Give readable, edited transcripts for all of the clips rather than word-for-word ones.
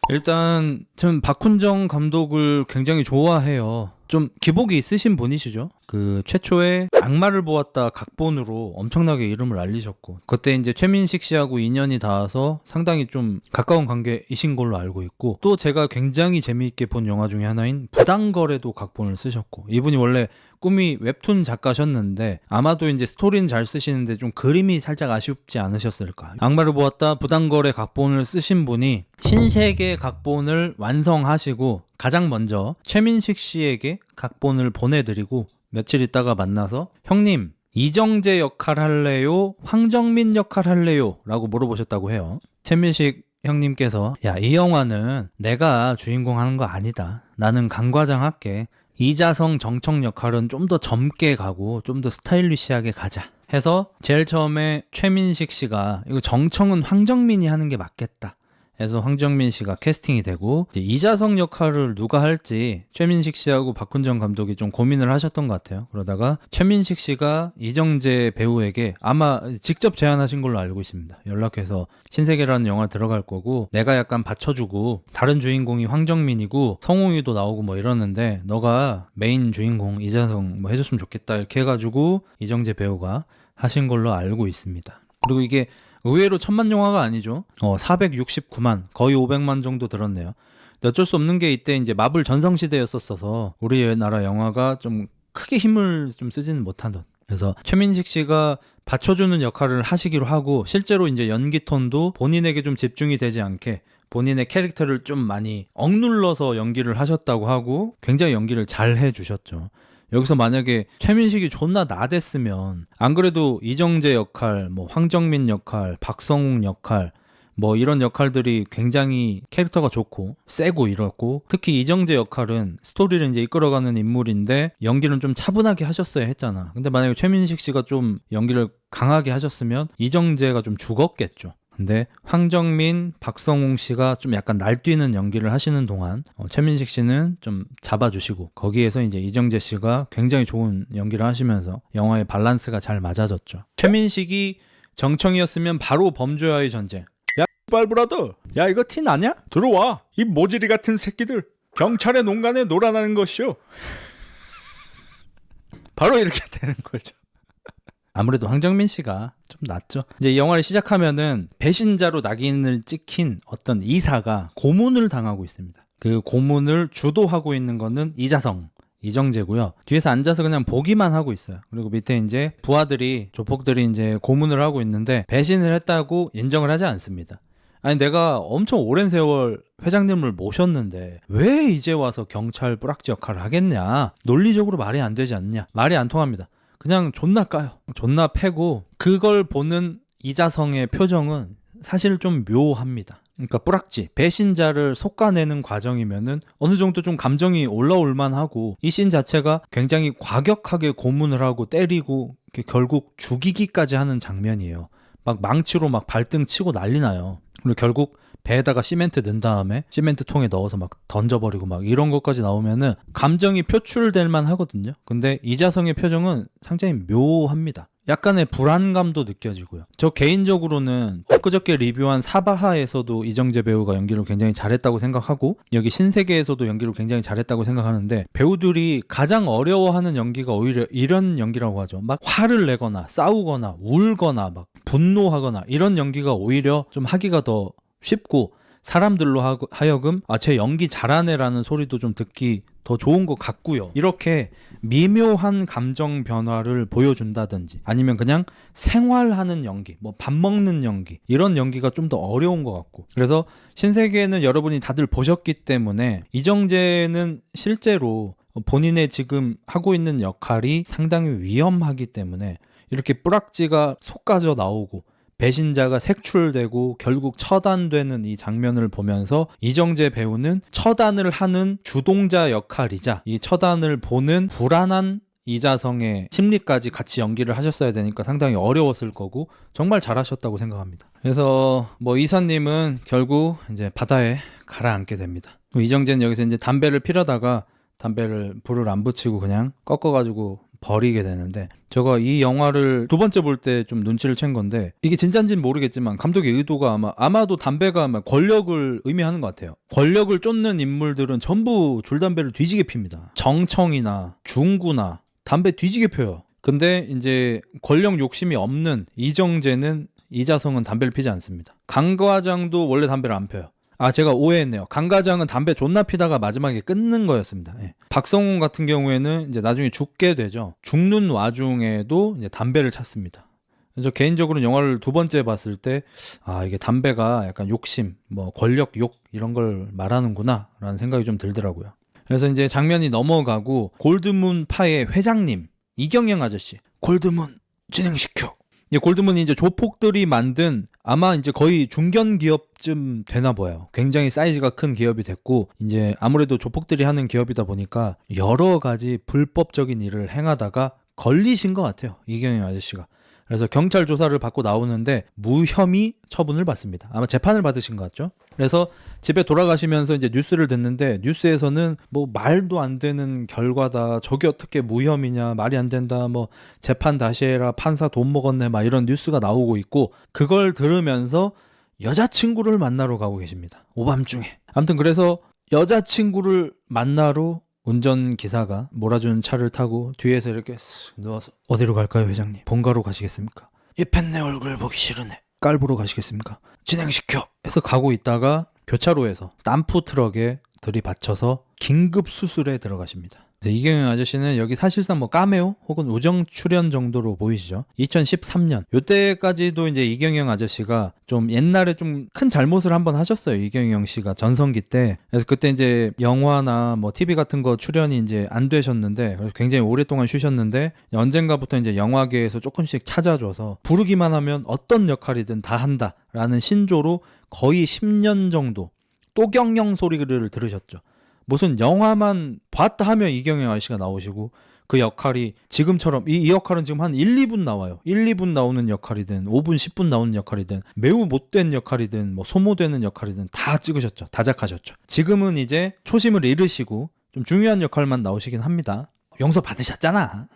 일단 전 박훈정 감독을 굉장히 좋아해요. 좀 기복이 있으신 분이시죠. 그 최초에 악마를 보았다 각본으로 엄청나게 이름을 알리셨고, 그때 이제 최민식 씨하고 인연이 닿아서 상당히 좀 가까운 관계이신 걸로 알고 있고, 또 제가 굉장히 재미있게 본 영화 중에 하나인 부당거래도 각본을 쓰셨고, 이분이 원래 꿈이 웹툰 작가셨는데 아마도 이제 스토리는 잘 쓰시는데 좀 그림이 살짝 아쉽지 않으셨을까. 악마를 보았다 부당거래 각본을 쓰신 분이 신세계 각본을 완성하시고 가장 먼저 최민식 씨에게 각본을 보내드리고 며칠 있다가 만나서 형님 이정재 역할 할래요? 황정민 역할 할래요? 라고 물어보셨다고 해요. 최민식 형님께서 야, 이 영화는 내가 주인공 하는 거 아니다. 나는 강과장 할게. 이자성 정청 역할은 좀 더 젊게 가고 좀 더 스타일리시하게 가자 해서 제일 처음에 최민식 씨가 이거 정청은 황정민이 하는 게 맞겠다 해서 황정민 씨가 캐스팅이 되고, 이제 이자성 역할을 누가 할지 최민식 씨하고 박훈정 감독이 좀 고민을 하셨던 것 같아요. 그러다가 최민식 씨가 이정재 배우에게 아마 직접 제안하신 걸로 알고 있습니다. 연락해서 신세계라는 영화 들어갈 거고 내가 약간 받쳐주고 다른 주인공이 황정민이고 성웅이도 나오고 뭐 이러는데 너가 메인 주인공 이자성 뭐 해줬으면 좋겠다 이렇게 해가지고 이정재 배우가 하신 걸로 알고 있습니다. 그리고 이게 의외로 1000만 영화가 아니죠. 469만, 거의 500만 정도 들었네요. 근데 어쩔 수 없는 게 이때 이제 마블 전성시대였었어서 우리나라 영화가 좀 크게 힘을 좀 쓰지는 못하던. 그래서 최민식 씨가 받쳐주는 역할을 하시기로 하고, 실제로 이제 연기 톤도 본인에게 좀 집중이 되지 않게 본인의 캐릭터를 좀 많이 억눌러서 연기를 하셨다고 하고 굉장히 연기를 잘 해주셨죠. 여기서 만약에 최민식이 존나 나댔으면 안 그래도 이정재 역할, 뭐 황정민 역할, 박성웅 역할 뭐 이런 역할들이 굉장히 캐릭터가 좋고 세고 이렇고, 특히 이정재 역할은 스토리를 이제 이끌어가는 인물인데 연기는 좀 차분하게 하셨어야 했잖아. 근데 만약에 최민식 씨가 좀 연기를 강하게 하셨으면 이정재가 좀 죽었겠죠. 근데 황정민, 박성웅 씨가 좀 약간 날뛰는 연기를 하시는 동안 최민식 씨는 좀 잡아주시고, 거기에서 이제 이정재 씨가 굉장히 좋은 연기를 하시면서 영화의 밸런스가 잘 맞아졌죠. 최민식이 정청이었으면 바로 범죄와의 전쟁. 야, 빨브라더, 야 이거 티 나냐? 들어와, 이 모지리 같은 새끼들. 경찰의 농간에 놀아나는 것이요. 바로 이렇게 되는 거죠. 아무래도 황정민 씨가 좀 낫죠. 이제 이 영화를 시작하면은 배신자로 낙인을 찍힌 어떤 이사가 고문을 당하고 있습니다. 그 고문을 주도하고 있는 거는 이자성, 이정재고요. 뒤에서 앉아서 그냥 보기만 하고 있어요. 그리고 밑에 이제 부하들이, 조폭들이 이제 고문을 하고 있는데 배신을 했다고 인정을 하지 않습니다. 아니 내가 엄청 오랜 세월 회장님을 모셨는데 왜 이제 와서 경찰 뿌락지 역할을 하겠냐? 논리적으로 말이 안 되지 않냐? 말이 안 통합니다. 그냥 존나 까요. 존나 패고, 그걸 보는 이자성의 표정은 사실 좀 묘합니다. 그러니까 뿌락지, 배신자를 솎아내는 과정이면은 어느 정도 좀 감정이 올라올 만하고, 이 씬 자체가 굉장히 과격하게 고문을 하고 때리고 결국 죽이기까지 하는 장면이에요. 막 망치로 막 발등 치고 난리 나요. 그리고 결국 배에다가 시멘트 넣은 다음에 시멘트 통에 넣어서 막 던져버리고 막 이런 것까지 나오면은 감정이 표출될 만 하거든요. 근데 이자성의 표정은 상당히 묘합니다. 약간의 불안감도 느껴지고요. 저 개인적으로는 엊그저께 리뷰한 사바하에서도 이정재 배우가 연기를 굉장히 잘했다고 생각하고, 여기 신세계에서도 연기를 굉장히 잘했다고 생각하는데, 배우들이 가장 어려워하는 연기가 오히려 이런 연기라고 하죠. 막 화를 내거나 싸우거나 울거나 막 분노하거나 이런 연기가 오히려 좀 하기가 더 쉽고, 사람들로 하여금 제 연기 잘하네라는 소리도 좀 듣기 더 좋은 것 같고요. 이렇게 미묘한 감정 변화를 보여준다든지 아니면 그냥 생활하는 연기, 뭐 밥 먹는 연기, 이런 연기가 좀 더 어려운 것 같고, 그래서 신세계는 여러분이 다들 보셨기 때문에 이정재는 실제로 본인의 지금 하고 있는 역할이 상당히 위험하기 때문에 이렇게 뿌락지가 솟아져 나오고 배신자가 색출되고 결국 처단되는 이 장면을 보면서 이정재 배우는 처단을 하는 주동자 역할이자 이 처단을 보는 불안한 이자성의 심리까지 같이 연기를 하셨어야 되니까 상당히 어려웠을 거고 정말 잘하셨다고 생각합니다. 그래서 뭐 이사님은 결국 이제 바다에 가라앉게 됩니다. 이정재는 여기서 이제 담배를 피려다가 담배를 불을 안 붙이고 그냥 꺾어가지고 버리게 되는데, 제가 이 영화를 두 번째 볼 때 좀 눈치를 챈 건데, 이게 진짠지는 모르겠지만 감독의 의도가 아마도 담배가 권력을 의미하는 것 같아요. 권력을 쫓는 인물들은 전부 줄담배를 뒤지게 핍니다. 정청이나 중구나 담배 뒤지게 펴요. 근데 이제 권력 욕심이 없는 이정재는, 이자성은 담배를 피지 않습니다. 강 과장도 원래 담배를 안 펴요. 제가 오해했네요. 강 과장은 담배 존나 피다가 마지막에 끊는 거였습니다. 예. 박성훈 같은 경우에는 이제 나중에 죽게 되죠. 죽는 와중에도 이제 담배를 찾습니다. 그래서 개인적으로 영화를 두 번째 봤을 때 이게 담배가 약간 욕심, 뭐 권력 욕 이런 걸 말하는구나 라는 생각이 좀 들더라고요. 그래서 이제 장면이 넘어가고 골드문 파의 회장님 이경영 아저씨, 골드문 진행시켜. 골드문이 이제 조폭들이 만든 아마 이제 거의 중견 기업쯤 되나 봐요. 굉장히 사이즈가 큰 기업이 됐고, 이제 아무래도 조폭들이 하는 기업이다 보니까 여러 가지 불법적인 일을 행하다가 걸리신 것 같아요, 이경영 아저씨가. 그래서 경찰 조사를 받고 나오는데 무혐의 처분을 받습니다. 아마 재판을 받으신 것 같죠. 그래서 집에 돌아가시면서 이제 뉴스를 듣는데, 뉴스에서는 뭐 말도 안 되는 결과다, 저게 어떻게 무혐의냐, 말이 안 된다, 뭐 재판 다시 해라, 판사 돈 먹었네, 막 이런 뉴스가 나오고 있고, 그걸 들으면서 여자친구를 만나러 가고 계십니다, 오밤중에. 아무튼 그래서 여자친구를 만나러 운전기사가 몰아주는 차를 타고 뒤에서 이렇게 쓱 누워서, 어디로 갈까요 회장님? 본가로 가시겠습니까? 이 팬네 얼굴 보기 싫으네. 깔보러 가시겠습니까? 진행시켜 해서 가고 있다가 교차로에서 덤프 트럭에 들이받쳐서 긴급 수술에 들어가십니다. 이경영 아저씨는 여기 사실상 뭐 카메오 혹은 우정 출연 정도로 보이시죠. 2013년 요때까지도 이제 이경영 아저씨가 좀 옛날에 좀 큰 잘못을 한번 하셨어요, 이경영 씨가 전성기 때. 그래서 그때 이제 영화나 뭐 TV 같은 거 출연이 이제 안 되셨는데, 그래서 굉장히 오랫동안 쉬셨는데, 언젠가부터 이제 영화계에서 조금씩 찾아줘서 부르기만 하면 어떤 역할이든 다 한다라는 신조로 거의 10년 정도 또경영 소리를 들으셨죠. 무슨 영화만 봤다 하면 이경영 아저씨가 나오시고, 그 역할이 지금처럼 이 역할은 지금 한 1, 2분 나와요. 1, 2분 나오는 역할이든 5분, 10분 나오는 역할이든 매우 못된 역할이든 뭐 소모되는 역할이든 다 찍으셨죠. 다작하셨죠. 지금은 이제 초심을 잃으시고 좀 중요한 역할만 나오시긴 합니다. 용서 받으셨잖아.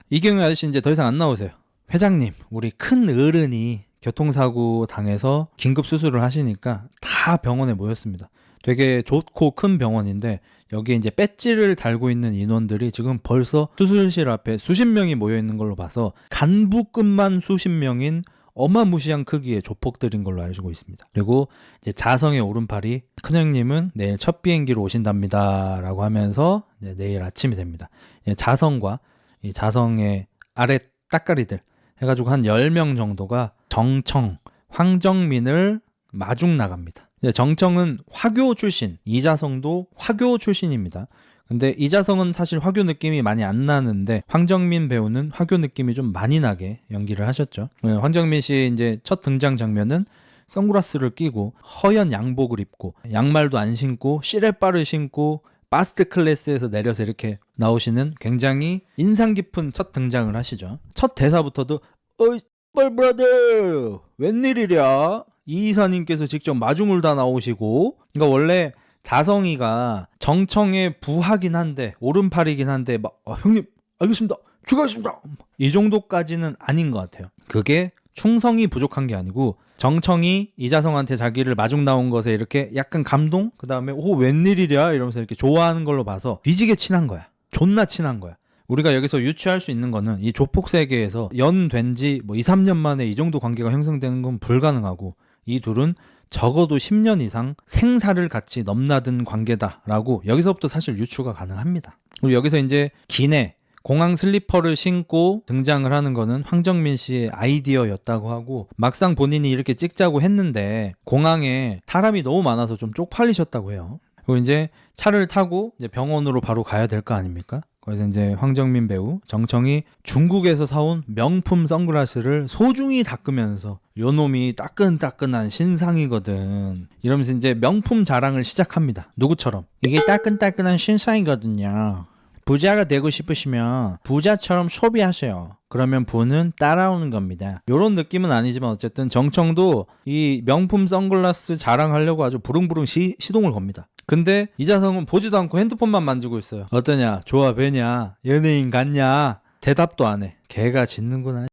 이경영 아저씨 이제 더 이상 안 나오세요. 회장님, 우리 큰 어른이 교통사고 당해서 긴급 수술을 하시니까 다 병원에 모였습니다. 되게 좋고 큰 병원인데, 여기에 이제 배지를 달고 있는 인원들이 지금 벌써 수술실 앞에 수십 명이 모여 있는 걸로 봐서 간부급만 수십 명인 어마무시한 크기의 조폭들인 걸로 알고 있습니다. 그리고 이제 자성의 오른팔이, 큰형님은 내일 첫 비행기로 오신답니다 라고 하면서 이제 내일 아침이 됩니다. 자성과 이 자성의 아래 따까리들 해가지고 한 10명 정도가 정청, 황정민을 마중 나갑니다. 정청은 화교 출신, 이자성도 화교 출신입니다. 근데 이자성은 사실 화교 느낌이 많이 안 나는데, 황정민 배우는 화교 느낌이 좀 많이 나게 연기를 하셨죠. 황정민 씨 이제 첫 등장 장면은 선글라스를 끼고 허연 양복을 입고 양말도 안 신고 시레바를 신고 파스트 클래스에서 내려서 이렇게 나오시는 굉장히 인상 깊은 첫 등장을 하시죠. 첫 대사부터도 어이 브라더 웬일이랴, 이 이사님께서 직접 마중을 다 나오시고. 그러니까 원래 자성이가 정청의 부하긴 한데, 오른팔이긴 한데 막 형님 알겠습니다, 출가하겠습니다, 이 정도까지는 아닌 것 같아요. 그게 충성이 부족한 게 아니고, 정청이 이자성한테 자기를 마중 나온 것에 이렇게 약간 감동, 그 다음에 오 웬일이랴 이러면서 이렇게 좋아하는 걸로 봐서 뒤지게 친한 거야. 존나 친한 거야. 우리가 여기서 유추할 수 있는 거는, 이 조폭 세계에서 연된 지 뭐 2, 3년 만에 이 정도 관계가 형성되는 건 불가능하고, 이 둘은 적어도 10년 이상 생사를 같이 넘나든 관계다라고 여기서부터 사실 유추가 가능합니다. 그리고 여기서 이제 기내 공항 슬리퍼를 신고 등장을 하는 거는 황정민 씨의 아이디어였다고 하고, 막상 본인이 이렇게 찍자고 했는데 공항에 사람이 너무 많아서 좀 쪽팔리셨다고 해요. 그리고 이제 차를 타고 이제 병원으로 바로 가야 될 거 아닙니까? 그래서 이제 황정민 배우, 정청이 중국에서 사온 명품 선글라스를 소중히 닦으면서, 요 놈이 따끈따끈한 신상이거든 이러면서 이제 명품 자랑을 시작합니다. 누구처럼? 이게 따끈따끈한 신상이거든요. 부자가 되고 싶으시면 부자처럼 소비하세요. 그러면 부는 따라오는 겁니다. 이런 느낌은 아니지만 어쨌든 정청도 이 명품 선글라스 자랑하려고 아주 부릉부릉 시동을 겁니다. 근데 이자성은 보지도 않고 핸드폰만 만지고 있어요. 어떠냐? 좋아 배냐? 연예인 같냐? 대답도 안 해. 개가 짖는구나.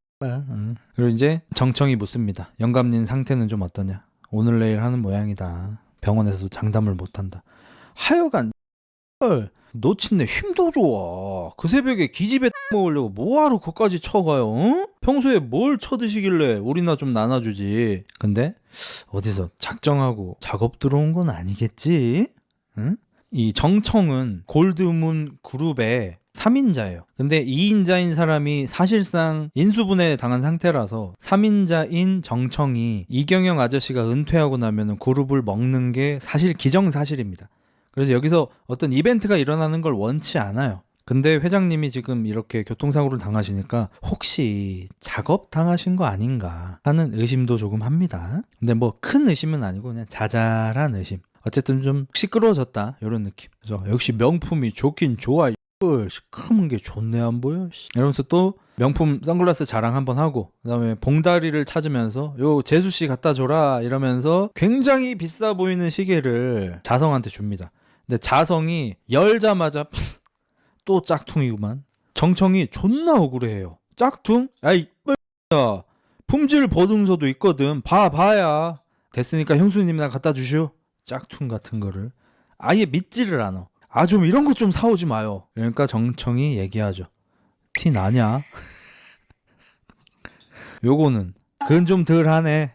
그리고 이제 정청이 묻습니다. 영감님 상태는 좀 어떠냐? 오늘 내일 하는 모양이다. 병원에서도 장담을 못한다. 하여간 놓친내 힘도 좋아. 그 새벽에 기집애 먹으려고 뭐하러 그까지 쳐가요? 어? 평소에 뭘 쳐드시길래 우리나 좀 나눠주지. 근데 어디서 작정하고 작업 들어온 건 아니겠지? 응? 이 정청은 골드문 그룹의 3인자예요. 근데 2인자인 사람이 사실상 인수분해 당한 상태라서 3인자인 정청이 이경영 아저씨가 은퇴하고 나면 그룹을 먹는 게 사실 기정사실입니다. 그래서 여기서 어떤 이벤트가 일어나는 걸 원치 않아요. 근데 회장님이 지금 이렇게 교통사고를 당하시니까 혹시 작업 당하신 거 아닌가 하는 의심도 조금 합니다. 근데 뭐 큰 의심은 아니고 그냥 자잘한 의심. 어쨌든 좀 시끄러워졌다 이런 느낌. 그래서 역시 명품이 좋긴 좋아. 시커먼 게 좋네 안 보여? 이러면서 또 명품 선글라스 자랑 한번 하고 그다음에 봉다리를 찾으면서 요 재수씨 갖다 줘라 이러면서 굉장히 비싸 보이는 시계를 자성한테 줍니다. 근데 자성이 열자마자 또 짝퉁이구만. 정청이 존나 억울해해요. 짝퉁? 아이 야 품질 보증서도 있거든. 봐야 됐으니까 형수님이나 갖다 주시오. 짝퉁 같은 거를 아예 믿지를 않아. 아 좀 이런 거 좀 사오지 마요. 그러니까 정청이 얘기하죠. 티 나냐? 요거는 그건 좀 덜하네.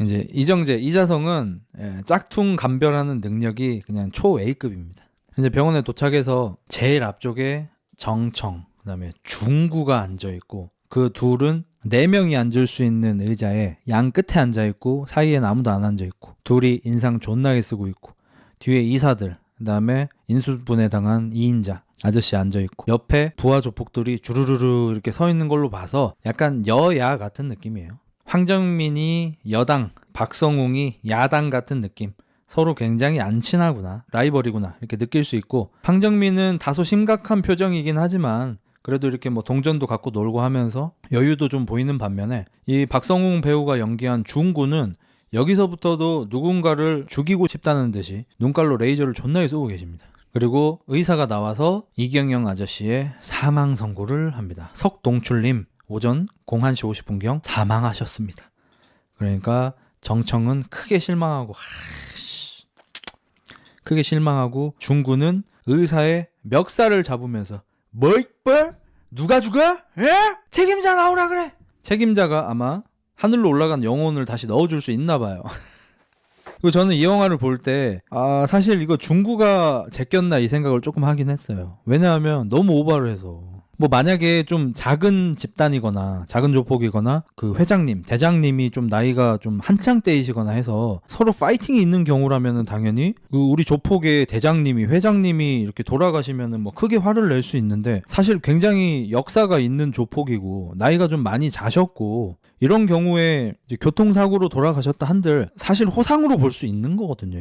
이제 이정재, 이자성은 짝퉁 감별하는 능력이 그냥 초 A급입니다. 이제 병원에 도착해서 제일 앞쪽에 정청, 그다음에 중구가 앉아 있고 그 둘은 4명이 앉을 수 있는 의자에 양 끝에 앉아 있고 사이엔 아무도 안 앉아 있고 둘이 인상 존나게 쓰고 있고 뒤에 이사들, 그다음에 인수분해 당한 2인자 아저씨 앉아있고 옆에 부하 조폭들이 주르르르 이렇게 서 있는 걸로 봐서 약간 여야 같은 느낌이에요. 황정민이 여당, 박성웅이 야당 같은 느낌. 서로 굉장히 안 친하구나, 라이벌이구나 이렇게 느낄 수 있고, 황정민은 다소 심각한 표정이긴 하지만 그래도 이렇게 뭐 동전도 갖고 놀고 하면서 여유도 좀 보이는 반면에 이 박성웅 배우가 연기한 중구는 여기서부터도 누군가를 죽이고 싶다는 듯이 눈깔로 레이저를 존나게 쏘고 계십니다. 그리고 의사가 나와서 이경영 아저씨의 사망 선고를 합니다. 석동출님 오전 01시 50분경 사망하셨습니다. 그러니까 정청은 크게 실망하고 중구는 의사의 멱살을 잡으면서 뭐? 누가 죽어? 에? 책임자 나오라 그래. 책임자가 아마 하늘로 올라간 영혼을 다시 넣어줄 수 있나 봐요. 그리고 저는 이 영화를 볼 때 사실 이거 중구가 제꼈나 이 생각을 조금 하긴 했어요. 왜냐하면 너무 오버를 해서 뭐 만약에 좀 작은 집단이거나 작은 조폭이거나 그 회장님, 대장님이 좀 나이가 좀 한창 때이시거나 해서 서로 파이팅이 있는 경우라면은 당연히 그 우리 조폭의 대장님이, 회장님이 이렇게 돌아가시면은 뭐 크게 화를 낼 수 있는데, 사실 굉장히 역사가 있는 조폭이고 나이가 좀 많이 자셨고 이런 경우에 이제 교통사고로 돌아가셨다 한들 사실 호상으로 볼 수 있는 거거든요.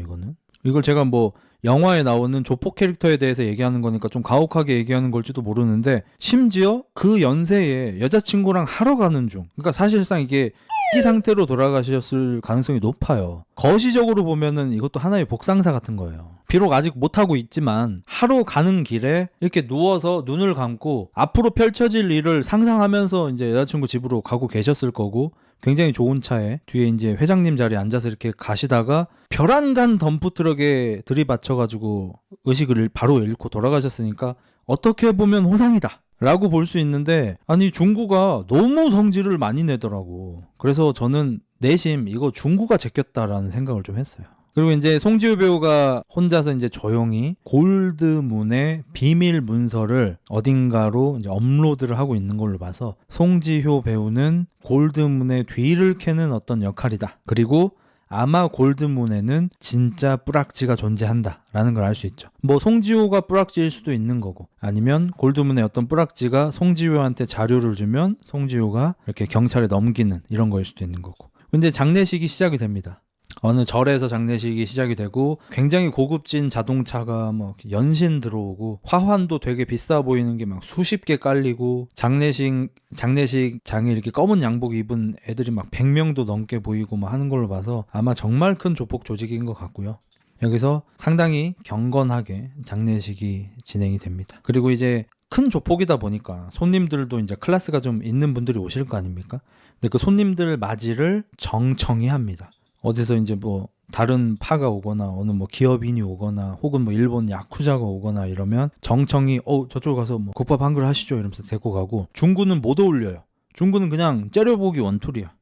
이걸 제가 뭐 영화에 나오는 조폭 캐릭터에 대해서 얘기하는 거니까 좀 가혹하게 얘기하는 걸지도 모르는데, 심지어 그 연세에 여자친구랑 하러 가는 중, 그러니까 사실상 이게 이 상태로 돌아가셨을 가능성이 높아요. 거시적으로 보면은 이것도 하나의 복상사 같은 거예요. 비록 아직 못하고 있지만 하러 가는 길에 이렇게 누워서 눈을 감고 앞으로 펼쳐질 일을 상상하면서 이제 여자친구 집으로 가고 계셨을 거고, 굉장히 좋은 차에 뒤에 이제 회장님 자리에 앉아서 이렇게 가시다가 벼랑간 덤프트럭에 들이받쳐가지고 의식을 바로 잃고 돌아가셨으니까 어떻게 보면 호상이다 라고 볼 수 있는데, 아니 중구가 너무 성질을 많이 내더라고. 그래서 저는 내심 이거 중구가 제꼈다라는 생각을 좀 했어요. 그리고 이제 송지효 배우가 혼자서 이제 조용히 골드문의 비밀 문서를 어딘가로 이제 업로드를 하고 있는 걸로 봐서 송지효 배우는 골드문의 뒤를 캐는 어떤 역할이다. 그리고 아마 골드문에는 진짜 뿌락지가 존재한다 라는 걸 알 수 있죠. 뭐 송지효가 뿌락지일 수도 있는 거고, 아니면 골드문의 어떤 뿌락지가 송지효한테 자료를 주면 송지효가 이렇게 경찰에 넘기는 이런 거일 수도 있는 거고. 근데 장례식이 시작이 됩니다. 어느 절에서 장례식이 시작이 되고 굉장히 고급진 자동차가 뭐 연신 들어오고 화환도 되게 비싸 보이는 게 막 수십 개 깔리고 장례식장에 이렇게 검은 양복 입은 애들이 막 100명도 넘게 보이고 막 하는 걸로 봐서 아마 정말 큰 조폭 조직인 것 같고요. 여기서 상당히 경건하게 장례식이 진행이 됩니다. 그리고 이제 큰 조폭이다 보니까 손님들도 이제 클래스가 좀 있는 분들이 오실 거 아닙니까? 근데 그 손님들 맞이를 정청히 합니다. 어디서 이제 뭐 다른 파가 오거나 어느 뭐 기업인이 오거나 혹은 뭐 일본 야쿠자가 오거나 이러면 정청히 저쪽 가서 뭐 국밥 한 그릇 하시죠 이러면서 데리고 가고, 중구는 못 어울려요. 중구는 그냥 째려보기 원툴이야.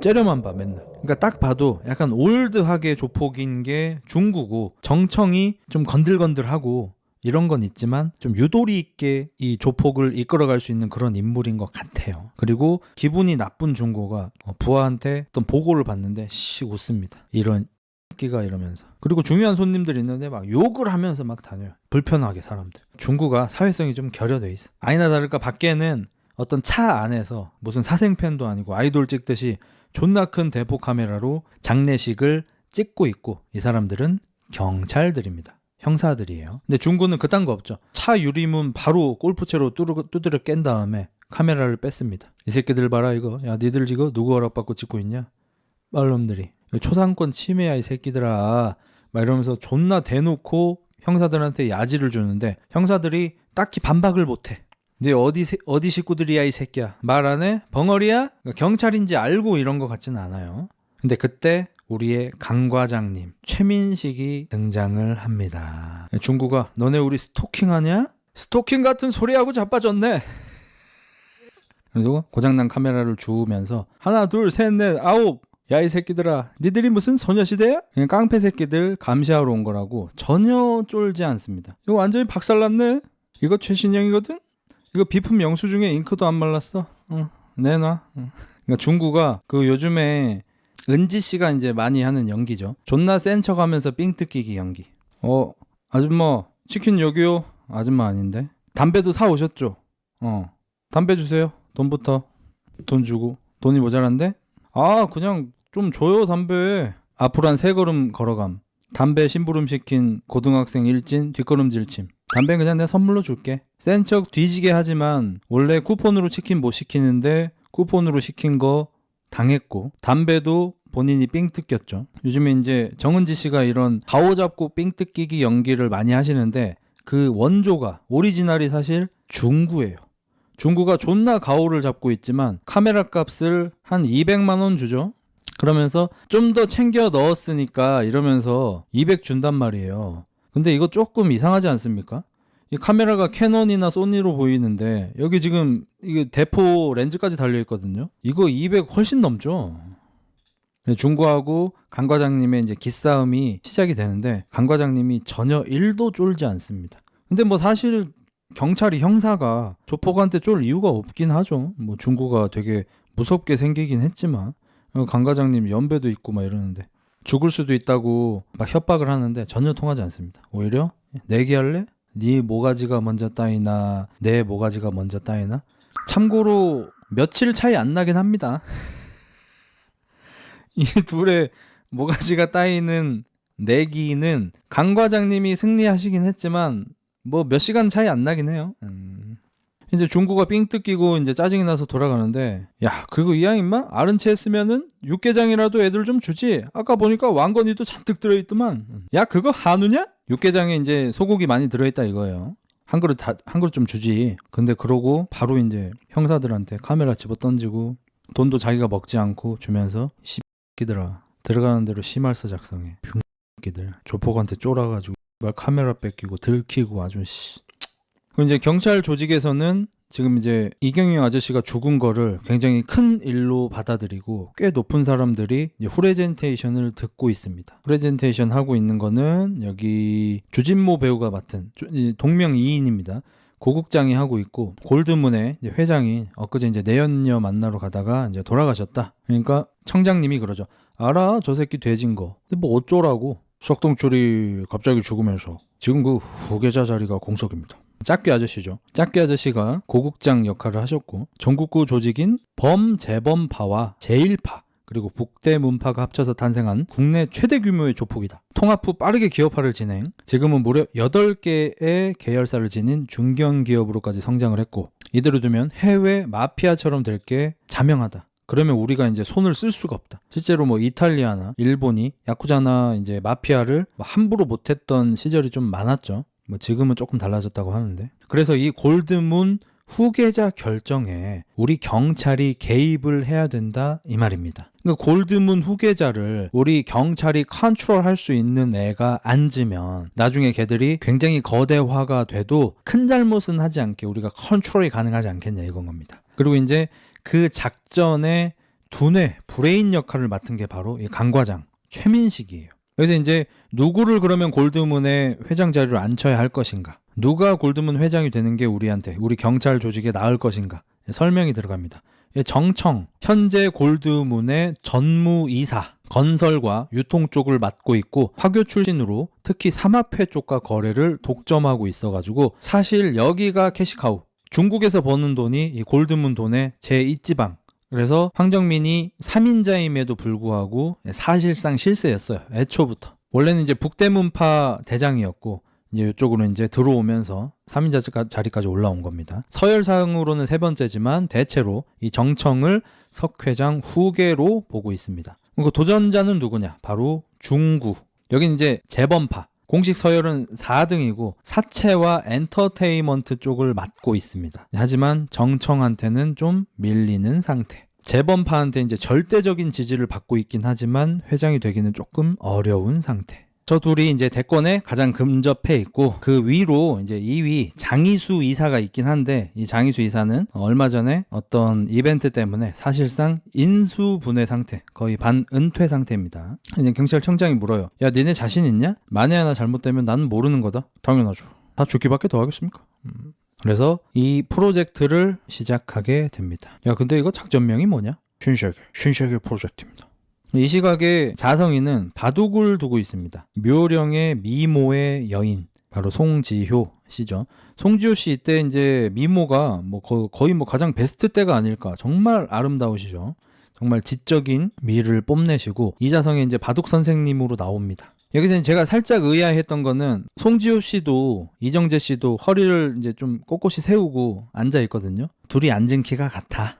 째려만 봐 맨날. 그러니까 딱 봐도 약간 올드하게 조폭인 게 중구고, 정청이 좀 건들건들하고 이런 건 있지만 좀 유도리 있게 이 조폭을 이끌어갈 수 있는 그런 인물인 것 같아요. 그리고 기분이 나쁜 중고가 부하한테 어떤 보고를 받는데 웃습니다. 이런 끼가 이러면서. 그리고 중요한 손님들이 있는데 막 욕을 하면서 막 다녀요. 불편하게 사람들. 중구가 사회성이 좀 결여돼 있어. 아니나 다를까 밖에는 어떤 차 안에서 무슨 사생팬도 아니고 아이돌 찍듯이 존나 큰 대포 카메라로 장례식을 찍고 있고, 이 사람들은 경찰들입니다. 형사들이에요. 근데 중구는 그딴 거 없죠. 차 유리문 바로 골프채로 두드려 깬 다음에 카메라를 뺐습니다. 이 새끼들 봐라 이거. 야 니들 이거 누구 허락받고 찍고 있냐? 말놈들이. 초상권 침해야 이 새끼들아. 막 이러면서 존나 대놓고 형사들한테 야지를 주는데 형사들이 딱히 반박을 못해. 근데 어디 식구들이야 이 새끼야. 말 안 해? 벙어리야? 경찰인지 알고 이런 거 같지는 않아요. 근데 그때 우리의 강 과장님 최민식이 등장을 합니다. 중구가 너네 우리 스토킹하냐? 스토킹 같은 소리하고 자빠졌네. 그리고 고장난 카메라를 주우면서 하나 둘 셋 넷 아홉, 야 이 새끼들아 니들이 무슨 소녀시대야? 그냥 깡패 새끼들 감시하러 온 거라고 전혀 쫄지 않습니다. 이거 완전히 박살났네. 이거 최신형이거든? 이거 비품 영수증에 잉크도 안 말랐어. 내놔. 그러니까 중구가 그 요즘에 은지 씨가 이제 많이 하는 연기죠. 존나 센 척하면서 삥 뜯기기 연기. 아줌마 치킨 여기요. 아줌마 아닌데. 담배도 사 오셨죠? 담배 주세요. 돈부터. 돈 주고. 돈이 모자란데? 그냥 좀 줘요 담배. 앞으로 한 3걸음 걸어감. 담배 심부름 시킨 고등학생 일진 뒷걸음질 침. 담배 그냥 내가 선물로 줄게. 센 척 뒤지게 하지만 원래 쿠폰으로 치킨 못 시키는데 쿠폰으로 시킨 거 당했고, 담배도 본인이 삥 뜯겼죠. 요즘에 이제 정은지 씨가 이런 가오 잡고 삥 뜯기기 연기를 많이 하시는데 그 원조가 오리지널이 사실 중구예요. 중구가 존나 가오를 잡고 있지만 카메라 값을 한 200만 원 주죠. 그러면서 좀 더 챙겨 넣었으니까 이러면서 200 준단 말이에요. 근데 이거 조금 이상하지 않습니까? 이 카메라가 캐논이나 소니로 보이는데 여기 지금 이게 대포 렌즈까지 달려있거든요. 이거 200 훨씬 넘죠. 중구하고 강 과장님의 이제 기싸움이 시작이 되는데 강 과장님이 전혀 1도 쫄지 않습니다. 근데 뭐 사실 경찰이 형사가 조폭한테 쫄 이유가 없긴 하죠. 뭐 중구가 되게 무섭게 생기긴 했지만 강 과장님 연배도 있고 막 이러는데 죽을 수도 있다고 막 협박을 하는데 전혀 통하지 않습니다. 오히려 내기할래? 네 모가지가 먼저 따이나 내 모가지가 먼저 따이나? 참고로 며칠 차이 안 나긴 합니다. 이 둘의 모가지가 따이는 내기는 강 과장님이 승리하시긴 했지만 뭐 몇 시간 차이 안 나긴 해요. 이제 중구가 삥 뜯기고 이제 짜증이 나서 돌아가는데, 야 그리고 이왕 임마 아른 채 했으면은 육개장이라도 애들 좀 주지. 아까 보니까 왕건이도 잔뜩 들어있더만. 야 그거 한우냐? 육개장에 이제 소고기 많이 들어있다 이거예요. 한 그릇 좀 주지. 근데 그러고 바로 이제 형사들한테 카메라 집어 던지고 돈도 자기가 먹지 않고 주면서 씨끼들아 들어가는 대로 심할서 작성해. 뷰끼들 조폭한테 쫄아가지고 카메라 뺏기고 들키고 아주 그럼 이제 경찰 조직에서는 지금 이제 이경영 아저씨가 죽은 거를 굉장히 큰 일로 받아들이고 꽤 높은 사람들이 이제 후레젠테이션을 듣고 있습니다. 후레젠테이션 하고 있는 거는 여기 주진모 배우가 맡은 동명이인입니다. 고국장이 하고 있고 골드문의 이제 회장이 엊그제 이제 내연녀 만나러 가다가 이제 돌아가셨다. 그러니까 청장님이 그러죠. 알아 저 새끼 돼진 거. 근데 뭐 어쩌라고. 석동철이 갑자기 죽으면서 지금 그 후계자 자리가 공석입니다. 짝귀 아저씨죠. 짝귀 아저씨가 고국장 역할을 하셨고 전국구 조직인 범재범파와 제1파 그리고 북대문파가 합쳐서 탄생한 국내 최대 규모의 조폭이다. 통합 후 빠르게 기업화를 진행, 지금은 무려 8개의 계열사를 지닌 중견기업으로까지 성장을 했고, 이대로 두면 해외 마피아처럼 될 게 자명하다. 그러면 우리가 이제 손을 쓸 수가 없다. 실제로 뭐 이탈리아나 일본이 야쿠자나 이제 마피아를 함부로 못했던 시절이 좀 많았죠. 뭐 지금은 조금 달라졌다고 하는데. 그래서 이 골드문 후계자 결정에 우리 경찰이 개입을 해야 된다 이 말입니다. 그러니까 골드문 후계자를 우리 경찰이 컨트롤할 수 있는 애가 앉으면 나중에 걔들이 굉장히 거대화가 돼도 큰 잘못은 하지 않게 우리가 컨트롤이 가능하지 않겠냐 이건 겁니다. 그리고 이제 그 작전의 두뇌, 브레인 역할을 맡은 게 바로 이 강과장 최민식이에요. 그래서 이제 누구를 그러면 골드문의 회장 자리로 앉혀야 할 것인가, 누가 골드문 회장이 되는 게 우리한테, 우리 경찰 조직에 나을 것인가 설명이 들어갑니다. 정청, 현재 골드문의 전무이사, 건설과 유통 쪽을 맡고 있고 화교 출신으로 특히 삼합회 쪽과 거래를 독점하고 있어가지고 사실 여기가 캐시카우, 중국에서 버는 돈이 이 골드문 돈의 제2지방. 그래서 황정민이 3인자임에도 불구하고 사실상 실세였어요. 애초부터. 원래는 이제 북대문파 대장이었고 이제 이쪽으로 이제 들어오면서 3인자 자리까지 올라온 겁니다. 서열상으로는 세 번째지만 대체로 이 정청을 석 회장 후계로 보고 있습니다. 그리고 도전자는 누구냐? 바로 중구. 여긴 이제 재범파. 공식 서열은 4등이고 사채와 엔터테인먼트 쪽을 맡고 있습니다. 하지만 정청한테는 좀 밀리는 상태. 재범파한테 이제 절대적인 지지를 받고 있긴 하지만 회장이 되기는 조금 어려운 상태. 저 둘이 이제 대권에 가장 근접해 있고 그 위로 이제 2위 장이수 이사가 있긴 한데 이 장이수 이사는 얼마 전에 어떤 이벤트 때문에 사실상 인수분해 상태, 거의 반은퇴 상태입니다. 이제 경찰청장이 물어요. 야, 니네 자신 있냐? 만에 하나 잘못되면 나는 모르는 거다. 당연하죠. 다 죽기밖에 더 하겠습니까? 그래서 이 프로젝트를 시작하게 됩니다. 야, 근데 이거 작전명이 뭐냐? 신세계 프로젝트입니다. 이 시각에 자성이는 바둑을 두고 있습니다. 묘령의 미모의 여인, 바로 송지효 씨죠. 송지효 씨 이때 이제 미모가 뭐 거의 뭐 가장 베스트 때가 아닐까. 정말 아름다우시죠. 정말 지적인 미를 뽐내시고 이자성이 이제 바둑 선생님으로 나옵니다. 여기서 제가 살짝 의아했던 거는 송지효 씨도 이정재 씨도 허리를 이제 좀 꼿꼿이 세우고 앉아 있거든요. 둘이 앉은 키가 같아.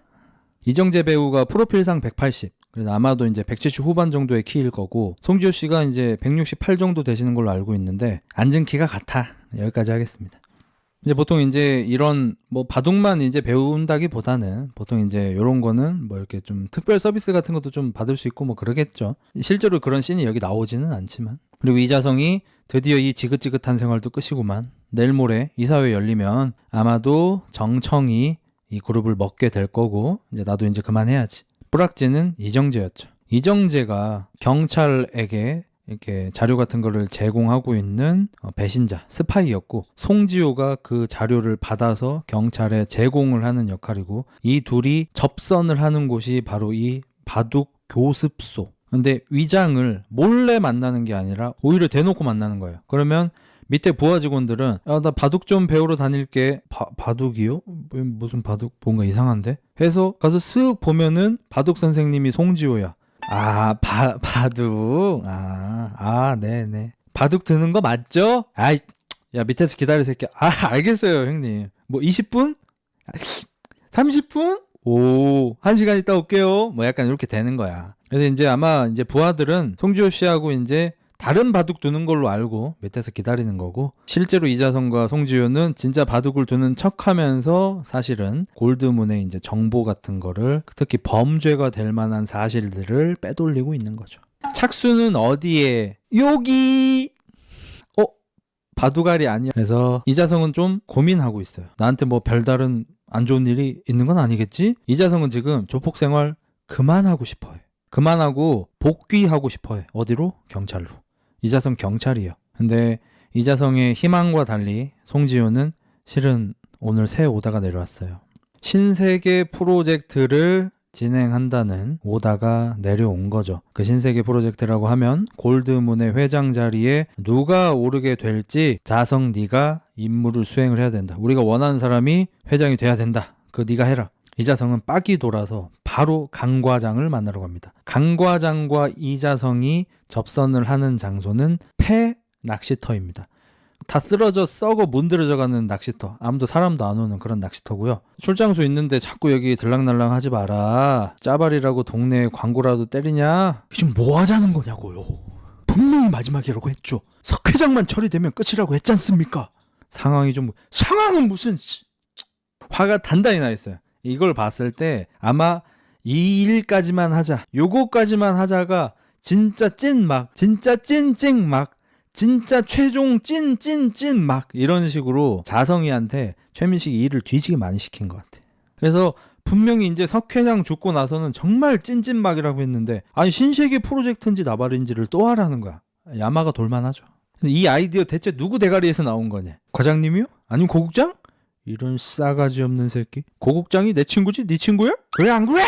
이정재 배우가 프로필상 180. 그래서 아마도 이제 170 후반 정도의 키일 거고 송지효 씨가 이제 168 정도 되시는 걸로 알고 있는데 앉은 키가 같아. 여기까지 하겠습니다. 이제 보통 이제 이런 뭐 바둑만 이제 배운다기보다는 보통 이제 이런 거는 뭐 이렇게 좀 특별 서비스 같은 것도 좀 받을 수 있고 뭐 그러겠죠. 실제로 그런 씬이 여기 나오지는 않지만. 그리고 이자성이 드디어 이 지긋지긋한 생활도 끝이구만. 내일 모레 이사회 열리면 아마도 정청이 이 그룹을 먹게 될 거고 이제 나도 이제 그만해야지. 뿌락지는 이정재였죠. 이정재가 경찰에게 이렇게 자료 같은 거를 제공하고 있는 배신자, 스파이였고 송지효가 그 자료를 받아서 경찰에 제공을 하는 역할이고 이 둘이 접선을 하는 곳이 바로 이 바둑 교습소. 근데 위장을 몰래 만나는 게 아니라 오히려 대놓고 만나는 거예요. 그러면 밑에 부하 직원들은 나 바둑 좀 배우러 다닐게. 바둑이요? 무슨 바둑? 뭔가 이상한데? 해서 가서 쓱 보면은 바둑 선생님이 송지효야. 아, 바둑. 네네. 바둑 드는 거 맞죠? 아이, 야, 밑에서 기다려, 새끼야. 알겠어요, 형님. 뭐, 20분? 30분? 오, 1시간 있다 올게요. 뭐, 약간 이렇게 되는 거야. 그래서 이제 아마 이제 부하들은 송지효 씨하고 이제 다른 바둑 두는 걸로 알고 밑에서 기다리는 거고 실제로 이자성과 송지효는 진짜 바둑을 두는 척하면서 사실은 골드문의 이제 정보 같은 거를 특히 범죄가 될 만한 사실들을 빼돌리고 있는 거죠. 착수는 어디에? 여기. 바둑알이 아니야. 그래서 이자성은 좀 고민하고 있어요. 나한테 뭐 별다른 안 좋은 일이 있는 건 아니겠지? 이자성은 지금 조폭 생활 그만하고 싶어 해. 그만하고 복귀하고 싶어 해. 어디로? 경찰로. 이자성 경찰이에요. 근데 이자성의 희망과 달리 송지효는 실은 오늘 새 오다가 내려왔어요. 신세계 프로젝트를 진행한다는 오다가 내려온 거죠. 그 신세계 프로젝트라고 하면 골드문의 회장 자리에 누가 오르게 될지 자성 네가 임무를 수행을 해야 된다. 우리가 원하는 사람이 회장이 돼야 된다. 그거 네가 해라. 이자성은 빡이 돌아서 바로 강 과장을 만나러 갑니다. 강 과장과 이자성이 접선을 하는 장소는 폐 낚시터입니다. 다 쓰러져 썩어 문드러져가는 낚시터, 아무도 사람도 안 오는 그런 낚시터고요. 출장소 있는데 자꾸 여기 들락날락 하지 마라. 짜발이라고 동네에 광고라도 때리냐? 지금 뭐 하자는 거냐고요. 분명히 마지막이라고 했죠. 석 회장만 처리되면 끝이라고 했지 않습니까? 상황은 무슨 화가 단단히 나 있어요. 이걸 봤을 때 아마 이 일까지만 하자, 요거까지만 하자가 진짜 찐막, 진짜 찐찡막, 진짜 최종 찐찐찐막 이런 식으로 자성이한테 최민식이 일을 뒤지게 많이 시킨 것 같아. 그래서 분명히 이제 석 회장 죽고 나서는 정말 찐찐막이라고 했는데, 아니 신세계 프로젝트인지 나발인지를 또 하라는 거야. 야마가 돌만하죠. 이 아이디어 대체 누구 대가리에서 나온 거냐? 과장님이요? 아니면 고국장? 이런 싸가지 없는 새끼. 고국장이 내 친구지? 네 친구야? 그래 안 그래?